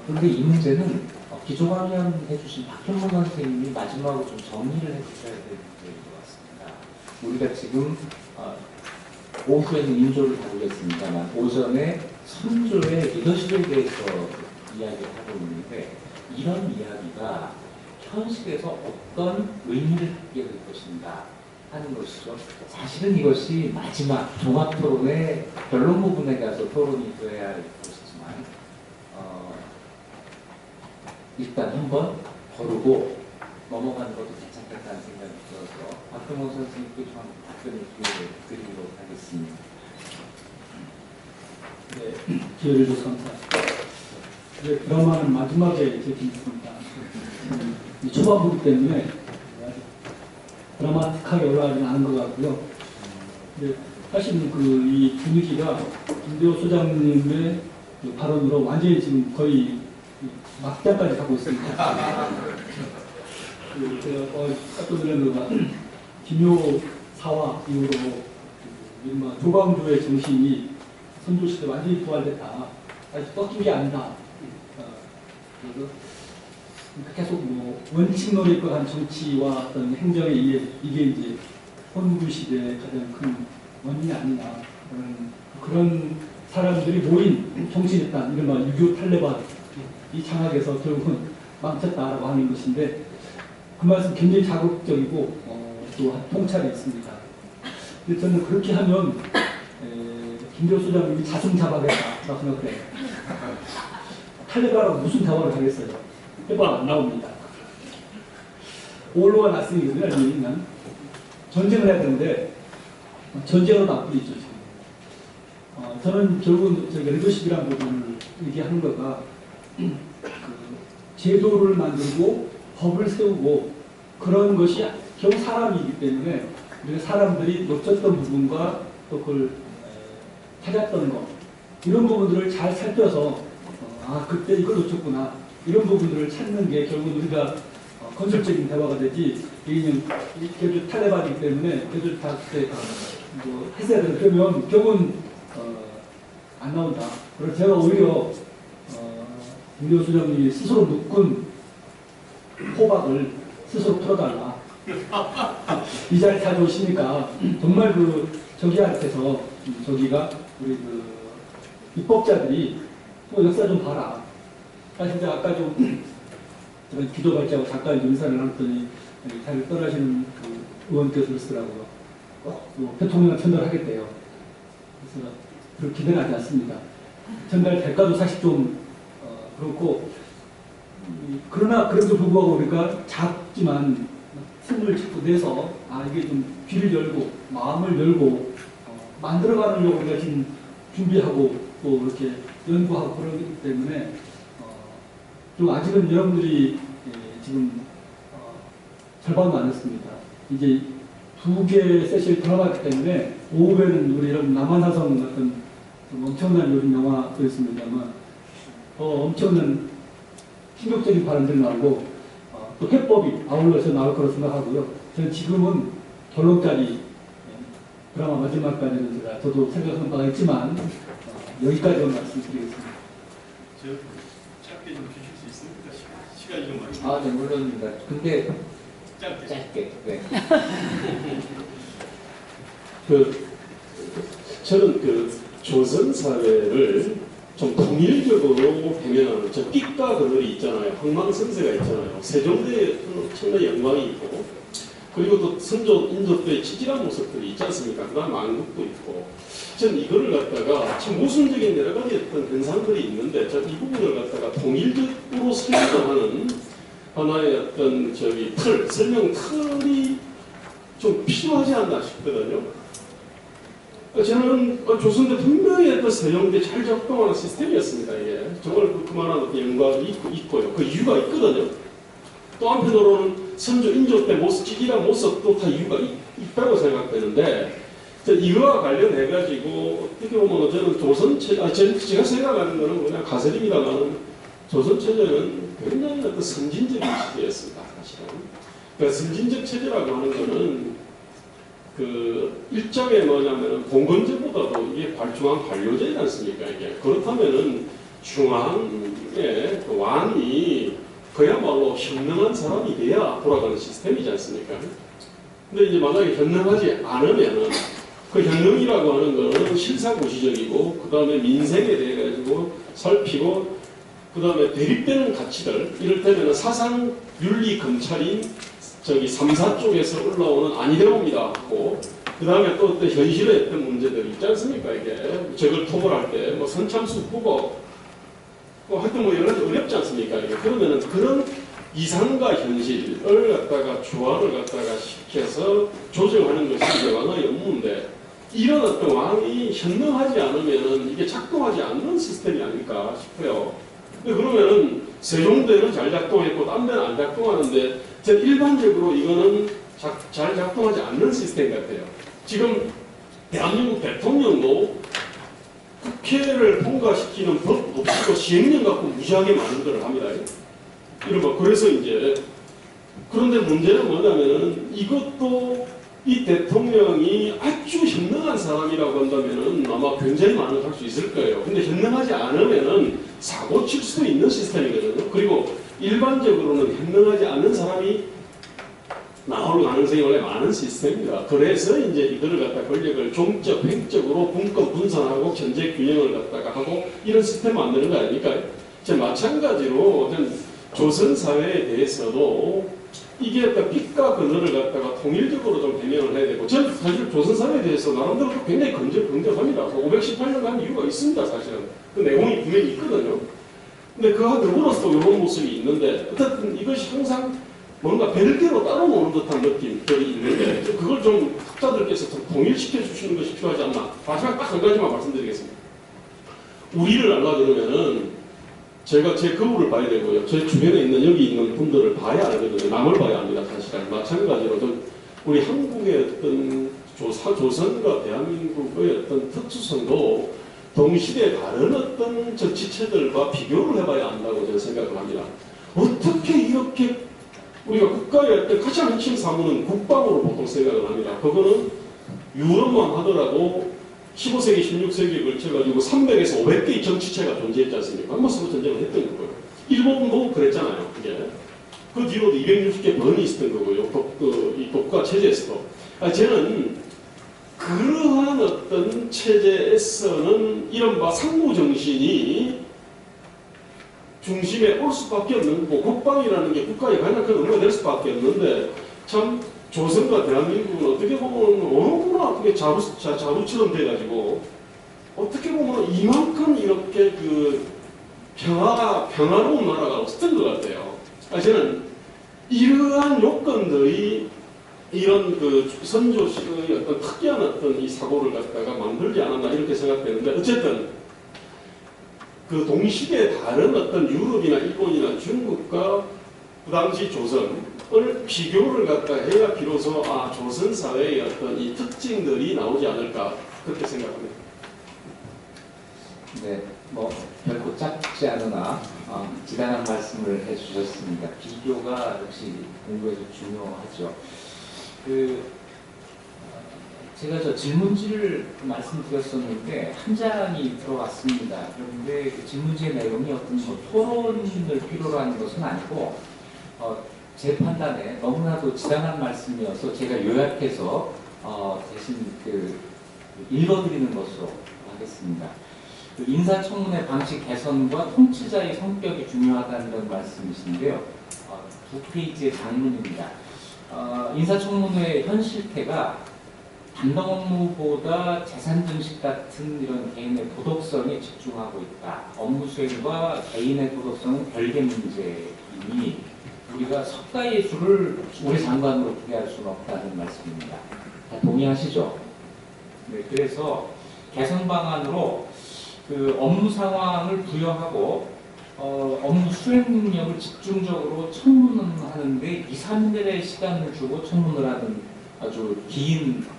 그런데 이 문제는 기조 강연해 주신 박형문 선생님이 마지막으로 좀 정리를 해주셔야 될 문제인 것 같습니다. 우리가 지금 오후에는 인조를 다루겠습니다만 오전에 선조의 리더십에 대해서 이야기를 하고 있는데 이런 이야기가 현실에서 어떤 의미를 갖게 될 것인가 하는 것이죠. 사실은 이것이 마지막 종합토론의 결론 부분에 가서 토론이 되어야 할 것이지만 일단 한번 거르고 넘어가는 것도 괜찮겠다는 생각이 들어서 박형원 선생님께 좀 답변을 드리도록 하겠습니다. 네, 기회를 줘서 감사합니다. 네, 드라마는 마지막에 제기했습니다. 이 초반부기 때문에 드라마틱하게 올라가지는 않은 것 같고요. 네, 사실 이 분위기가 김대호 소장님의 그 발언으로 완전히 지금 거의 막장까지 가고 있습니다. 제가 깜짝 놀란 거가 김효사화 이후로 이른바 조광조의 정신이 선조시대 완전히 부활됐다. 아직 꺾인 게 아니다. 그래서 계속 뭐 원칙론에 한 정치와 어떤 행정에 의해 이게 이제 혼부 시대의 가장 큰 원인이 아니냐. 그런 사람들이 모인 정치집단, 이른바 유교 탈레반 이 장악에서 결국은 망쳤다라고 하는 것인데 그 말씀 굉장히 자극적이고 또 통찰이 있습니다. 근데 저는 그렇게 하면 김대호 소장님이 자승자박했다라고 생각해요. 탈레반하고 무슨 대화를 하겠어요? 대화 안 나옵니다. 오로가 났으니까 아니면 전쟁을 해야 되는데 전쟁으로 나쁘겠죠. 지금. 저는 결국은 저희가 리더십이라는 부분을 얘기하는 거가 그 제도를 만들고 법을 세우고 그런 것이 결국 사람이기 때문에 우리가 사람들이 놓쳤던 부분과 또 그걸 찾았던 것 이런 부분들을 잘 살펴서 그때 이걸 놓쳤구나 이런 부분들을 찾는 게 결국 우리가 건설적인 대화가 되지 이는 걔들 탈레반이기 때문에 걔들 다 그때 뭐 했어야 되는 그러면 결국은 안 나온다. 그래서 제가 오히려 김대호 소장님이 스스로 묶은 호박을 스스로 풀어달라. 이 자리에 찾아오시니까 정말 저기한테서 저기가 우리 입법자들이 역사 좀 봐라. 사실 아까 좀 기도 발자하고 잠깐 인사를 나눴더니 자리를 떠나시는 의원께서 그러시더라고요. 대통령을 전달하겠대요. 그래서 그렇게 기대는 하지 않습니다. 전달 될까도 사실 좀 그렇고 그러나 그래도 불구하고 우리가 작지만 틈을 자꾸 내서 이게 좀 귀를 열고 마음을 열고 만들어가려고 우리가 지금 준비하고 또 이렇게 연구하고 그러기 때문에 그리고 아직은 여러분들이 지금 절반도 안 했습니다. 이제 2개 세션이 더 남았기 때문에 오후에는 우리 여러분 남한사성 같은 좀 엄청난 요즘 영화도 있습니다만 엄청난 충격적인 발언들이 나오고 또 해법이 아울러서 나올 거라고 생각하고요. 저는 지금은 결론까지 드라마 마지막까지는 저도 생각하는 바가 있지만 여기까지만 말씀드리겠습니다. 저 짧게 좀 주실 수 있습니까? 시간이 좀 많이. 아, 네, 물론입니다. 근데 짧게. 짧게. 네. 저는 조선 사회를 좀 통일적으로 배면하는 저 빛과 그늘이 있잖아요. 흥망성쇠가 있잖아요. 세종대에 엄청난 영광이 있고, 그리고 또 선조 인조 때의 치질한 모습들이 있지 않습니까? 그다음 만국도 있고. 저는 이거를 갖다가 참 모순적인 여러 가지 어떤 현상들이 있는데, 이 부분을 갖다가 통일적으로 설명하는 하나의 어떤 설명 틀이 좀 필요하지 않나 싶거든요. 저는 조선대 분명히 어떤 세종대 잘 작동하는 시스템이었습니다. 이게 정말 그만한 어떤 영광이 있고요. 그 이유가 있거든요. 또 한편으로는 선조 인조 때 찌질한 모습도 다 이유가 있다고 생각되는데, 이거와 관련해가지고 어떻게 보면 저는 제가 생각하는 거는 그냥 가설입니다만 조선체제는 굉장히 어떤 선진적인 시대였습니다. 사실은. 그러니까 선진적 체제라고 하는 거는 일정에 뭐냐면은 봉건제보다도 이게 중앙 관료제지 않습니까? 이게 그렇다면은 중앙의 왕이 그야말로 현명한 사람이 돼야 돌아가는 시스템이지 않습니까? 근데 이제 만약에 현명하지 않으면은 그 현명이라고 하는 거는 실사고시적이고 그 다음에 민생에 대해 가지고 살피고 그 다음에 대립되는 가치들, 이를테면 사상 윤리 검찰인 3사 쪽에서 올라오는 아니대로입니다 하고, 그 다음에 또 어떤 현실의 어떤 문제들이 있지 않습니까? 이게 저걸 토벌할 때 뭐 선참수 후보 하여튼 뭐 여러 가지 어렵지 않습니까? 이게 그러면은 그런 이상과 현실을 갖다가 조화를 갖다가 시켜서 조정하는 것이 이제 왕의 업무인데, 이런 어떤 왕이 현명하지 않으면은 이게 작동하지 않는 시스템이 아닐까 싶어요. 그러면은 세종대는 잘 작동했고 딴 데는 안 작동하는데, 저는 일반적으로 이거는 잘 작동하지 않는 시스템 같아요. 지금 대한민국 대통령도 국회를 통과시키는 법 없이도 시행령 갖고 무지하게 많은 것을 합니다. 이른바 그래서 이제, 그런데 문제는 뭐냐면은 이것도 이 대통령이 아주 현명한 사람이라고 한다면은 아마 굉장히 많은 걸 할 수 있을 거예요. 근데 현명하지 않으면은 사고 칠 수도 있는 시스템이거든요. 그리고 일반적으로는 현명하지 않은 사람이 나올 가능성이 원래 많은 시스템입니다. 그래서 이제 이거를 갖다 권력을 종적, 횡적으로 분권 분산하고 견제 균형을 갖다가 하고 이런 시스템 만드는 거 아닙니까? 마찬가지로 조선 사회에 대해서도 이게 어떤 빛과 그늘을 갖다가 통일적으로 좀 대면을 해야 되고, 저는 사실 조선 사회에 대해서 나름대로 굉장히 긍정합니다. 518년 간 이유가 있습니다, 사실은. 그 내용이 분명히 있거든요. 근데 그와 더불어서 이런 모습이 있는데, 어쨌든 이것이 항상 뭔가 별개로 따로 노는 듯한 느낌들이 있는데, 그걸 좀 학자들께서 좀 통일시켜 주시는 것이 필요하지 않나. 마지막 딱 한 가지만 말씀드리겠습니다. 우리를 알라 그러면은 제가 제 거울을 봐야 되고요. 제 주변에 있는 여기 있는 분들을 봐야 알거든요. 남을 봐야 합니다. 사실은. 마찬가지로 좀 우리 한국의 어떤 조선과 대한민국의 어떤 특수성도 동시대 다른 어떤 정치체들과 비교를 해봐야 한다고 저는 생각을 합니다. 어떻게 이렇게 우리가 국가의 어떤 가장 핵심 사무는 국방으로 보통 생각을 합니다. 그거는 유럽만 하더라도 15세기, 16세기에 걸쳐가지고 300에서 500개의 정치체가 존재했지 않습니까? 한번 서로 전쟁을 했던 거고요. 일본도 그랬잖아요. 그게. 그 뒤로도 260개 번이 있었던 거고요. 이 독과 체제에서도. 저는 그러한 어떤 체제에서는 이른바 상무정신이 중심에 올 수밖에 없는 거고, 국방이라는 게 국가의 가장 큰 의무가 될 수밖에 없는데, 참 조선과 대한민국은 어떻게 보면 어느구나 어떻게 자루처럼 돼가지고 어떻게 보면 이만큼 이렇게 평화로운 나라가 없었던 것 같아요. 저는 이러한 요건들이 이런 선조식의 어떤 특이한 어떤 이 사고를 갖다가 만들지 않았나 이렇게 생각되는데, 어쨌든 그 동시대에 다른 어떤 유럽이나 일본이나 중국과 그 당시 조선을 비교를 갖다 해야 비로소 조선 사회의 어떤 이 특징들이 나오지 않을까 그렇게 생각합니다. 네, 뭐 결코 짧지 않으나 지단한 말씀을 해주셨습니다. 비교가 역시 공부에서 중요하죠. 제가 저 질문지를 말씀드렸었는데 한 장이 들어왔습니다. 그런데 그 질문지의 내용이 어떤 뭐 토론을 필요로 하는 것은 아니고 제 판단에 너무나도 지당한 말씀이어서 제가 요약해서 대신 읽어드리는 것으로 하겠습니다. 그 인사청문회 방식 개선과 통치자의 성격이 중요하다는 이런 말씀이신데요. 2페이지의 장문입니다. 인사청문회의 현 실태가 담당 업무보다 재산 증식 같은 이런 개인의 도덕성에 집중하고 있다. 업무 수행과 개인의 도덕성은 별개 문제이니 우리가 석가예수를 우리 장관으로 부여할 수는 없다는 말씀입니다. 다 동의하시죠? 네, 그래서 개선 방안으로 그 업무 상황을 부여하고 업무 수행 능력을 집중적으로 청문하는데 2, 3일의 시간을 주고 청문을 하는 아주 긴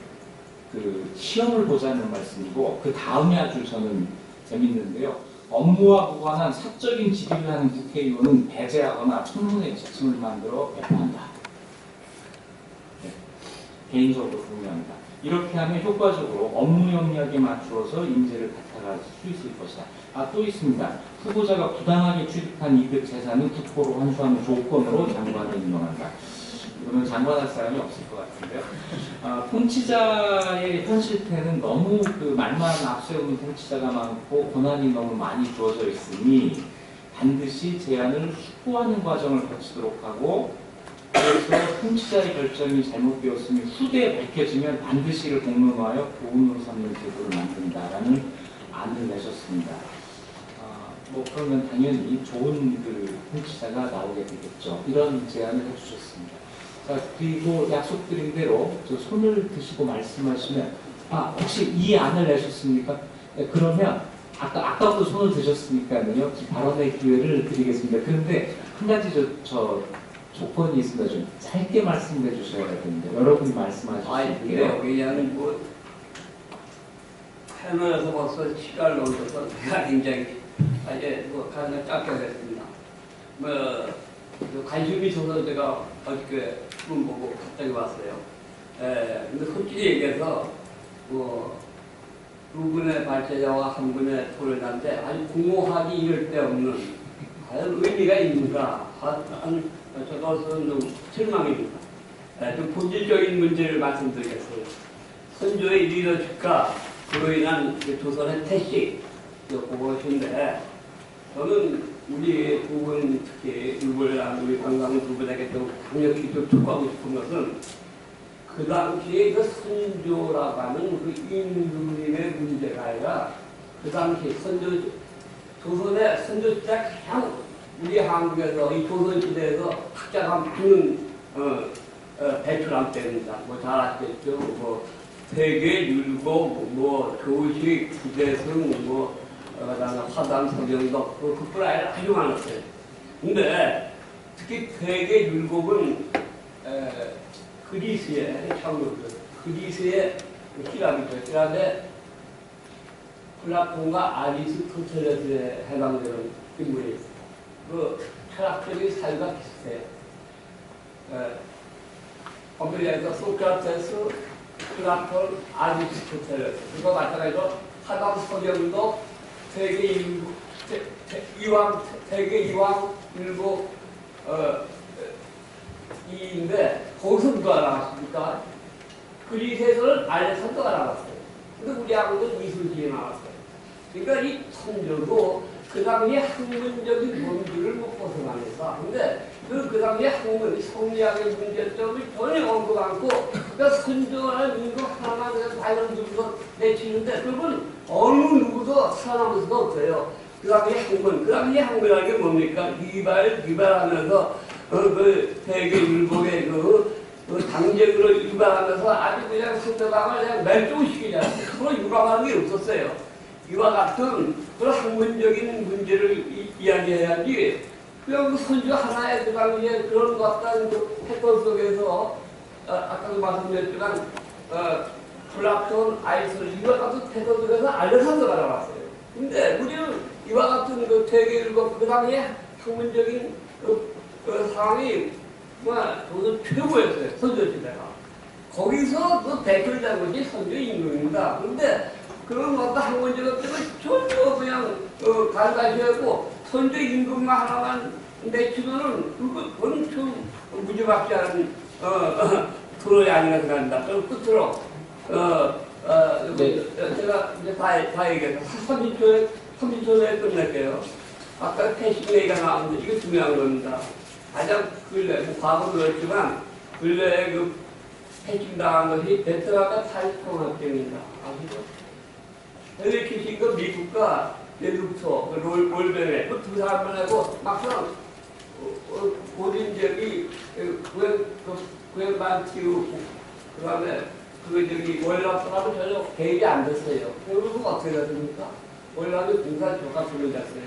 그 시험을 보자는 말씀이고 그 다음이 아주 저는 재밌는데요. 업무와 무관한 사적인 질의를 하는 국회의원은 배제하거나 청문회 지침을 만들어 배포한다. 네. 개인적으로 동의합니다. 이렇게 하면 효과적으로 업무 영역에 맞추어서 인재를 갖다갈 수 있을 것이다. 또 있습니다. 후보자가 부당하게 취득한 이득 재산은 국고로 환수하는 조건으로 장관을 임명한다. 이거는 장관할 사람이 없을 것 같은데요. 통치자의 현 실태는 너무 그 말만 앞세우는 통치자가 많고 권한이 너무 많이 주어져 있으니 반드시 제안을 숙고하는 과정을 거치도록 하고 그래서 통치자의 결정이 잘못되었으니 후대에 밝혀지면 반드시 이를 공론화하여 교훈으로 삼는 제도를 만든다라는 안을 내셨습니다. 뭐 그러면 당연히 좋은 그 통치자가 나오게 되겠죠. 이런 제안을 해주셨습니다. 자, 그리고 약속드린 대로 저 손을 드시고 말씀하시면 혹시 이 안을 내셨습니까? 네, 그러면 아까부터 손을 드셨으니까요. 발언의 기회를 드리겠습니다. 그런데 한 가지 저 조건이 있습니다. 좀 짧게 말씀해 주셔야 되는데 여러분이 말씀하실게요. 왜냐하면 뭐 패널에서 벌써 시간을 넘겨서 제가 굉장히 이제 뭐 가장 짧게 하겠습니다. 관심이 있어서 제가 어저께 문 보고 갑자기 왔어요. 근데 솔직히 얘기해서 두 분의 발제자와 한 분의 토론한테 아주 공허하기 이럴 데 없는 과연 의미가 있는가 저것은 좀 실망입니다. 좀 본질적인 문제를 말씀드리겠어요. 선조의 리더십과 그로 인한 조선의 태식 그것인데 저는 우리 두 분 특히 우리 관광 두 분에게 좀 강력히 좀 촉구하고 싶은 것은 그 당시에 그 선조라고 하는 그 인류림의 문제가 아니라 그 당시 조선의 선조 시대 가장 우리 한국에서 이 조선시대에서 학자가 많은 배출한 때입니다. 뭐 잘 아시겠죠? 뭐 세계 율곡, 교식, 부대승, 그다음에 화단, 서경덕, 그뿐 아니라 아주 많았어요. 근데 특히 세계 율곡은 그리스의 그리스의 히랍이죠. 히랍의 플라톤과 아리스토텔레스에 해당되는 인물이 있어요. 그 철학적인 사유가 비슷해요. 엄밀히 소크라테스, 플라톤, 아리스토텔레스 그거 마찬가지로 화단, 서경덕 세계 이왕 일곱 이인데 거기서 누가 나왔습니까? 그리스에서는 알렉산더가 나왔어요. 근데 우리하고는 이순신이 나왔어요. 그러니까 이 선조도 그 당시에 학문적인 논지를 못 벗어나면서 근데 그 당시에 학문, 성리학의 문제점을 전혀 언급 않고 그러니까 선조라는 인구 하나만 그냥 다이런 들고 내치는데 그건 어느 누구도 살아남을 수가 없어요. 그 당시에 학문, 그 당시에 학문이라는 게 뭡니까? 위발하면서 그 세계 율곡의 그 당쟁으로 유발하면서 아주 그냥 상대방을 그냥 멸종시키지 않았어요. 그걸 유발하는 게 없었어요. 이와 같은 그런 학문적인 문제를 이야기해야지 그냥 선조 하나에 그 당시에 그런 어떤 패턴 속에서 아까도 말씀드렸지만 플라톤, 아리스토텔 이와 같은 패턴 속에서 알렉산더가 나왔어요. 근데 우리는 이와 같은 그 되게 그 당시에 학문적인 그 상황이 도전 최고였어요. 선조 시대가. 거기서 그 대표를 잡은 것이 선조 임금입니다. 그런데 그런 어떤 학문적인 것들은 전혀 그냥 갈가시하고 선조 임금만 하나만 내치면은 그건 좀 무지막지 않은 토론이 아니라 생각합니다. 그럼 끝으로 제가 이제 다 얘기해서 30초 내에 끝낼게요. 아까 패싱 얘기가 나왔는데 이게 중요한 겁니다. 가장 근래, 과거도 그렇지만 근래에 그 패싱 당한 것이 베트남과 탈통합병입니다. 아시죠? 헨리 키싱거 미국과 르투토, 롤베네 그 두 사람을 하고 막상 고진적이 구현만 키우고 그 다음에 월남하고 전혀 개입이 안 됐어요. 결국은 어떻게 됐습니까? 월남이 공산 조가 불러졌어요.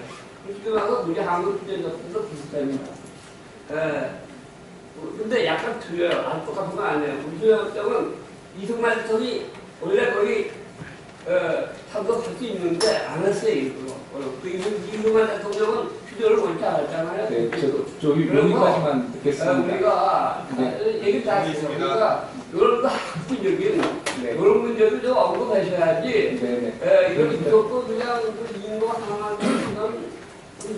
지금 와서 우리 한국 주제적도 비슷합니다. 근데 약간 틀려요. 안 똑같은 건 아니에요. 우리 주제적은 이승만 대통령이 원래 거기 참석할 수 있는데 안 했어요. 이승만 대통령은 휴전을 원치 않았잖아요. 네, 저기 여기까지만 듣겠습니다. 우리가 얘기 다 했습니다. 이런 학문적인 그런 문제도 좀 언급하셔야지. 네네. 이건 무조건 그냥 인도 하나만 그런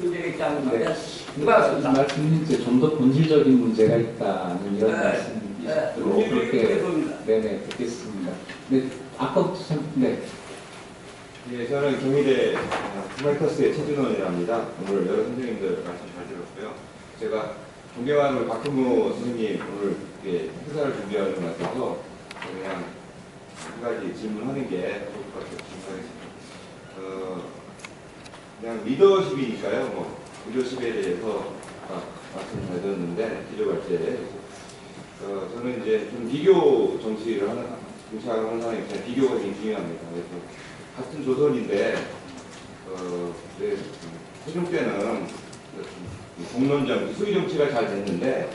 문제가 있지 않는 말이야. 맞습니다. 말씀이 이제 좀 더 본질적인 문제가 있다는 이런 말씀이시고 그렇게 네네 듣겠습니다. 네, 아까부터 참 예, 저는 경희대 후마이터스의 최준원이랍니다. 오늘 여러 선생님들 말씀 잘 들었고요. 제가 존경하는 박근무 선생님 오늘 행사를 준비하는 것 같아서 그냥 한 가지 질문하는 게 좋을 것 같아서 질문하겠습니다. 그냥 리더십이니까요. 리더십에 대해서 말씀 잘 들었는데 기조갈제 저는 이제 좀 비교 정치를 하는 사람이기 비교가 굉장히 중요합니다. 그래서 같은 조선인데 세종 때는 공론정, 수의 정치가 잘 됐는데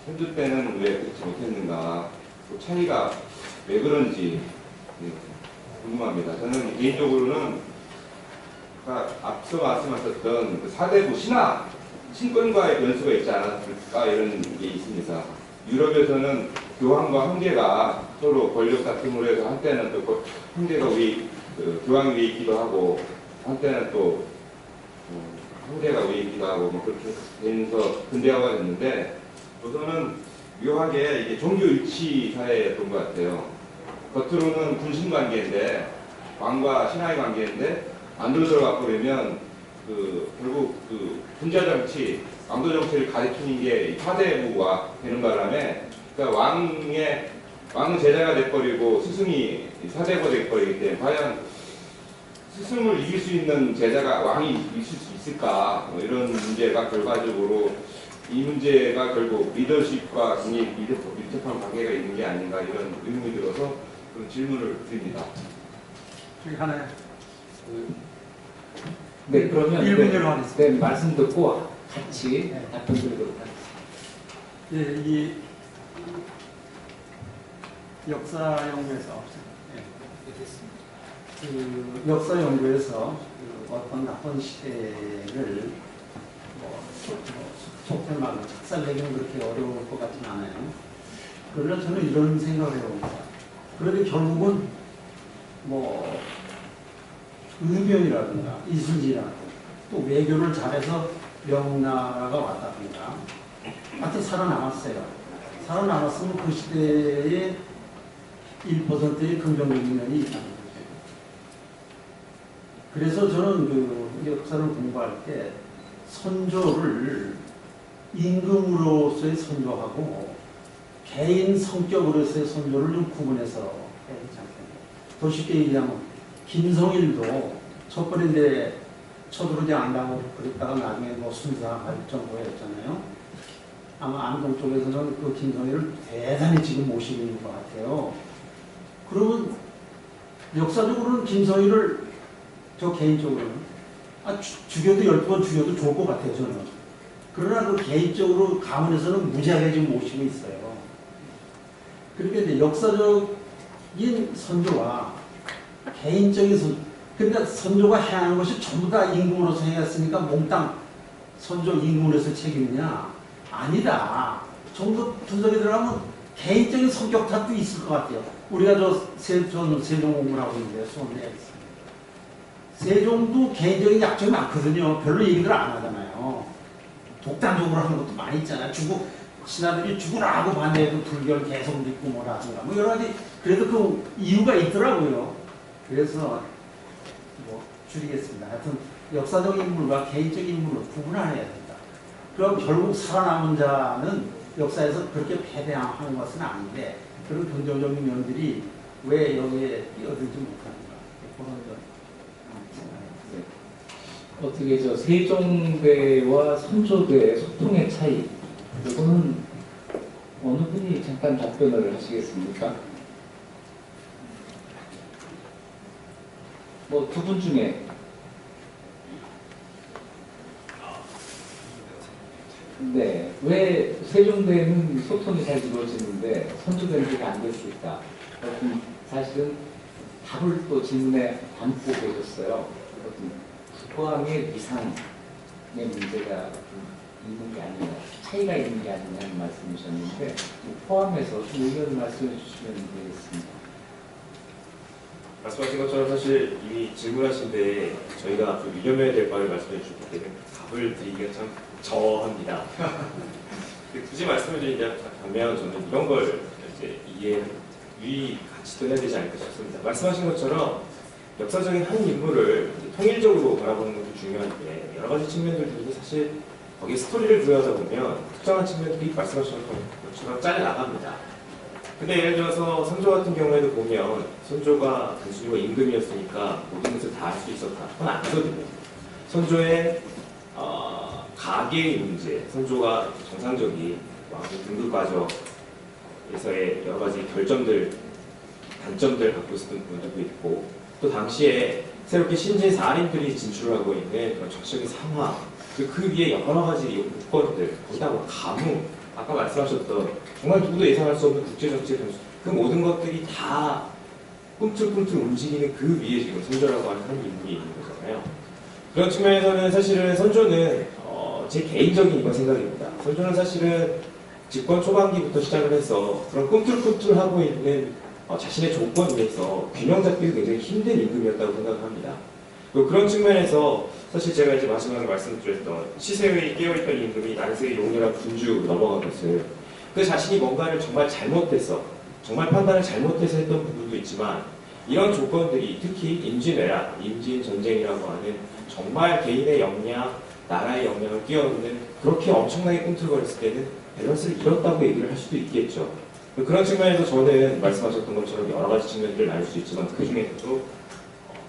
현주 때는 왜 그렇지 못했는가 그 차이가 왜 그런지 궁금합니다. 저는 개인적으로는 앞서 말씀하셨던 그 사대부 신화, 신권과의 변수가 있지 않았을까 이런 게 있습니다. 유럽에서는 교황과 황제가 서로 권력 다툼을 해서 한때는 또 황제가 교황이 위에 있기도 하고 한때는 또 황제가 위에 있기도 하고 뭐 그렇게 되면서 근대화가 됐는데 조선은 묘하게 이게 종교일치 사회였던 것 같아요. 겉으로는 군신관계인데 왕과 신하의 관계인데 안으로 들어가 버리면 결국 군자정치, 왕도정치를 가리키는 게 사대부가 되는 바람에 그러니까 왕은 제자가 돼버리고 스승이 사대부가 돼버리기 때문에 과연 스승을 이길 수 있는 제자가 왕이 있을 수 있을까 이런 문제가 결과적으로 이 문제가 결국 리더십과 굉장히 밀접한 관계가 있는 게 아닌가 이런 의문이 들어서 그런 질문을 드립니다. 저기 하나요. 네, 그러면 1분여로 하겠습니다. 네, 말씀 듣고 같이 답변 드리도록 하겠습니다. 예, 이 역사 연구에서 그 역사 연구에서 어떤 나쁜 시대를 속된 말로 작살내기는 그렇게 어려울 것 같지는 않아요. 그러나 저는 이런 생각을 해봅니다. 그런데 결국은 의변이라든가 이순신이라든가 또 외교를 잘해서 명나라가 왔다든가 하여튼 살아남았어요. 살아남았으면 그 시대에 1%의 긍정적인 면이 있다는 거죠. 그래서 저는 그 역사를 공부할 때 선조를 임금으로서의 선조하고 개인 성격으로서의 선조를 좀 구분해서 해야 되지 않겠나. 더 쉽게 얘기하면 김성일도 첫 번에 쳐들어오지 않다고 그랬다가 나중에 순사할 정도였잖아요. 아마 안동 쪽에서는 그 김성일을 대단히 지금 모시고 있는 것 같아요. 그러면 역사적으로는 김성일을 저 개인적으로는. 죽여도 12번 죽여도 좋을 것 같아요, 저는. 그러나 그 개인적으로 가문에서는 무지하게 지금 모시고 있어요. 그러니까 이제 역사적인 선조와 개인적인 근데 선조가 해야 하는 것이 전부 다 임금으로서 해왔으니까 몽땅 선조 임금으로서 책임이냐? 아니다. 전부 분석에 들어가면 개인적인 성격 탓도 있을 것 같아요. 우리가 저는 세종 공부를 하고 있는데 수원대에 있습니다. 세종도 개인적인 약점이 많거든요. 별로 얘기를 안 하잖아요. 독단적으로 하는 것도 많이 있잖아요. 신하들이 죽으라 하고 반대해도 불교를 계속 믿고 뭐라든가 뭐 여러 가지 그래도 그 이유가 있더라고요. 그래서 뭐 줄이겠습니다. 하여튼 역사적 인물과 개인적 인물로 구분을 해야 된다. 그럼 결국 살아남은 자는 역사에서 그렇게 패배하는 것은 아닌데 그런 긍정적인 면들이 왜 여기에 끼어들지 못하는가 그런 점 생각해요. 어떻게 저 세종대와 선조대의 소통의 차이 이거는 어느 분이 잠깐 답변을 하시겠습니까? 뭐 두 분 중에 네, 왜 세종대는 소통이 잘 이루어지는데 선조대는 그게 안 됐을까? 사실은 답을 또 질문에 담고 계셨어요. 국왕의 위상의 문제가 있는 게 아니냐, 차이가 있는 게 아니냐는 말씀이셨는데 포함해서 좀 의견을 말씀해 주시면 되겠습니다. 말씀하신 것처럼 사실 이미 질문하신데 저희가 그 유념해야 될 바를 말씀해 주셨기 때문에 답을 드리기가 참 저합니다. 굳이 말씀을 드리자면 저는 이런 걸 이제 유의 같이 해야 되지 않을까 싶습니다. 말씀하신 것처럼 역사적인 한 인물을 통일적으로 바라보는 것도 중요한데 여러 가지 측면들도 사실 거기에 스토리를 부여하다 보면 특정한 측면들이 말씀하신 것처럼 잘려나갑니다. 근데 예를 들어서 선조 같은 경우에도 보면 선조가 단순히 임금이었으니까 모든 것을 다 할 수 있었다. 그건 아니거든요. 선조의 가계의 문제, 선조가 정상적인 왕조 등급 과정에서의 여러 가지 결점들, 단점들을 갖고 있었던 부분도 있고 또 당시에 새롭게 신진 사림들이 진출하고 있는 그런 정치적인 상황, 그 위에 여러 가지 요건들, 거기다 뭐 가뭄, 아까 말씀하셨던 정말 누구도 예상할 수 없는 국제정치의 변수, 그 모든 것들이 다 꿈틀꿈틀 움직이는 그 위에 지금 선조라고 하는 한 인물이 있는 거잖아요. 그런 측면에서는 사실은 선조는 제 개인적인 이건 생각입니다. 선조는 사실은 집권 초반기부터 시작을 해서 그런 꿈틀꿈틀하고 있는 자신의 조건 위에서 균형 잡기가 굉장히 힘든 임금이었다고 생각을 합니다. 그런 측면에서 사실 제가 이제 마지막에 말씀드렸던 시세의 깨어있던 임금이 난세의 용렬한 군주로 넘어간 것을 그 자신이 뭔가를 정말 잘못해서 정말 판단을 잘못해서 했던 부분도 있지만 이런 조건들이 특히 임진왜란, 임진전쟁이라고 하는 정말 개인의 역량, 나라의 역량을 끼워넣는 그렇게 엄청나게 꿈틀거렸을 때는 밸런스를 잃었다고 얘기를 할 수도 있겠죠. 그런 측면에서 저는 말씀하셨던 것처럼 여러 가지 측면들을 나눌 수 있지만 그 중에서도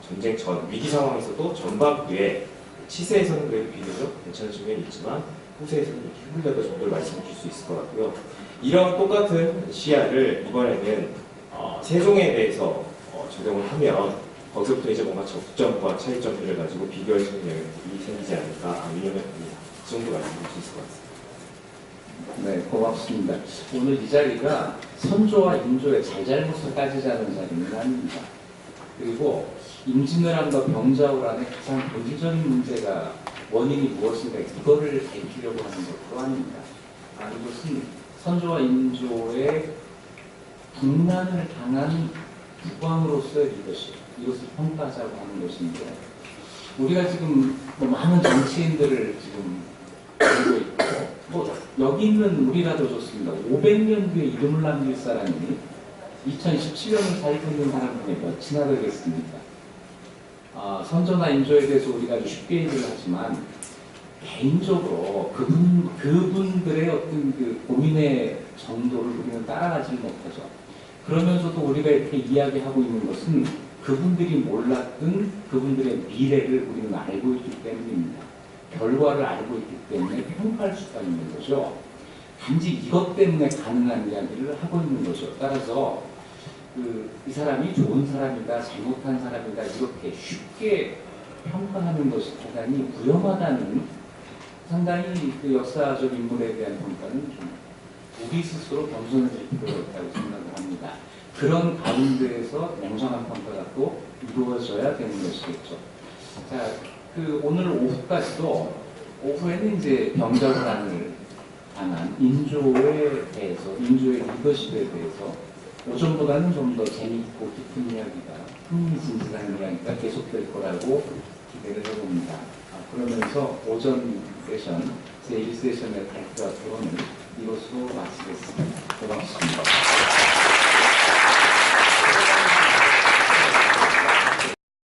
전쟁 전, 위기 상황에서도 전반부에 치세에서는 그래도 비교적 괜찮은 측면이 있지만 후세에서는 이렇게 흐물려다 정도를 말씀해 줄 수 있을 것 같고요. 이런 똑같은 시야를 이번에는 세종에 대해서 적용을 하면 거기서부터 이제 뭔가 적점과 차이점들을 가지고 비교할 수 있는 영역이 생기지 않을까 유념해 봅니다. 그 정도 말씀드릴 수 있을 것 같습니다. 네, 고맙습니다. 오늘 이 자리가 선조와 인조의 잘잘못을 따지자는 자리는 아닙니다. 그리고 임진왜란과 병자호란의 가장 본질적인 문제가 원인이 무엇인가 이거를 밝히려고 하는 것도 아닙니다. 이것은 선조와 인조의 국난을 당한 국왕으로서의 리더십, 이것을 평가하자고 하는 것인데 우리가 지금 많은 정치인들을 지금 알고 있고 여기 있는 우리라도 좋습니다. 500년 뒤에 이름을 남길 사람이 2017년을 살고 있는 사람 중에 몇이나 되겠습니까? 선조나 인조에 대해서 우리가 아주 쉽게 얘기를 하지만 개인적으로 그분들의 어떤 그 고민의 정도를 우리는 따라가지 못하죠. 그러면서도 우리가 이렇게 이야기하고 있는 것은 그분들이 몰랐던 그분들의 미래를 우리는 알고 있기 때문입니다. 결과를 알고 있기 때문에 평가할 수가 있는 거죠. 단지 이것 때문에 가능한 이야기를 하고 있는 거죠. 따라서 이 사람이 좋은 사람이다, 잘못한 사람이다 이렇게 쉽게 평가하는 것이 대단히 위험하다는 상당히 그 역사적 인물에 대한 평가는 좀 우리 스스로 겸손을 질 필요가 있다고 생각을 합니다. 그런 가운데에서 냉정한 평가가 또 이루어져야 되는 것이겠죠. 자, 그 오늘 오후까지도 오후에는 이제 병자호란을 당한 인조에 대해서, 인조의 리더십에 대해서 오전보다는 좀 더 재미있고 깊은 이야기가, 흥미진진한 이야기가 계속될 거라고 기대를 해봅니다. 그러면서 오전 세션, 제1세션의 발표와 토론은 이것으로 마치겠습니다. 고맙습니다.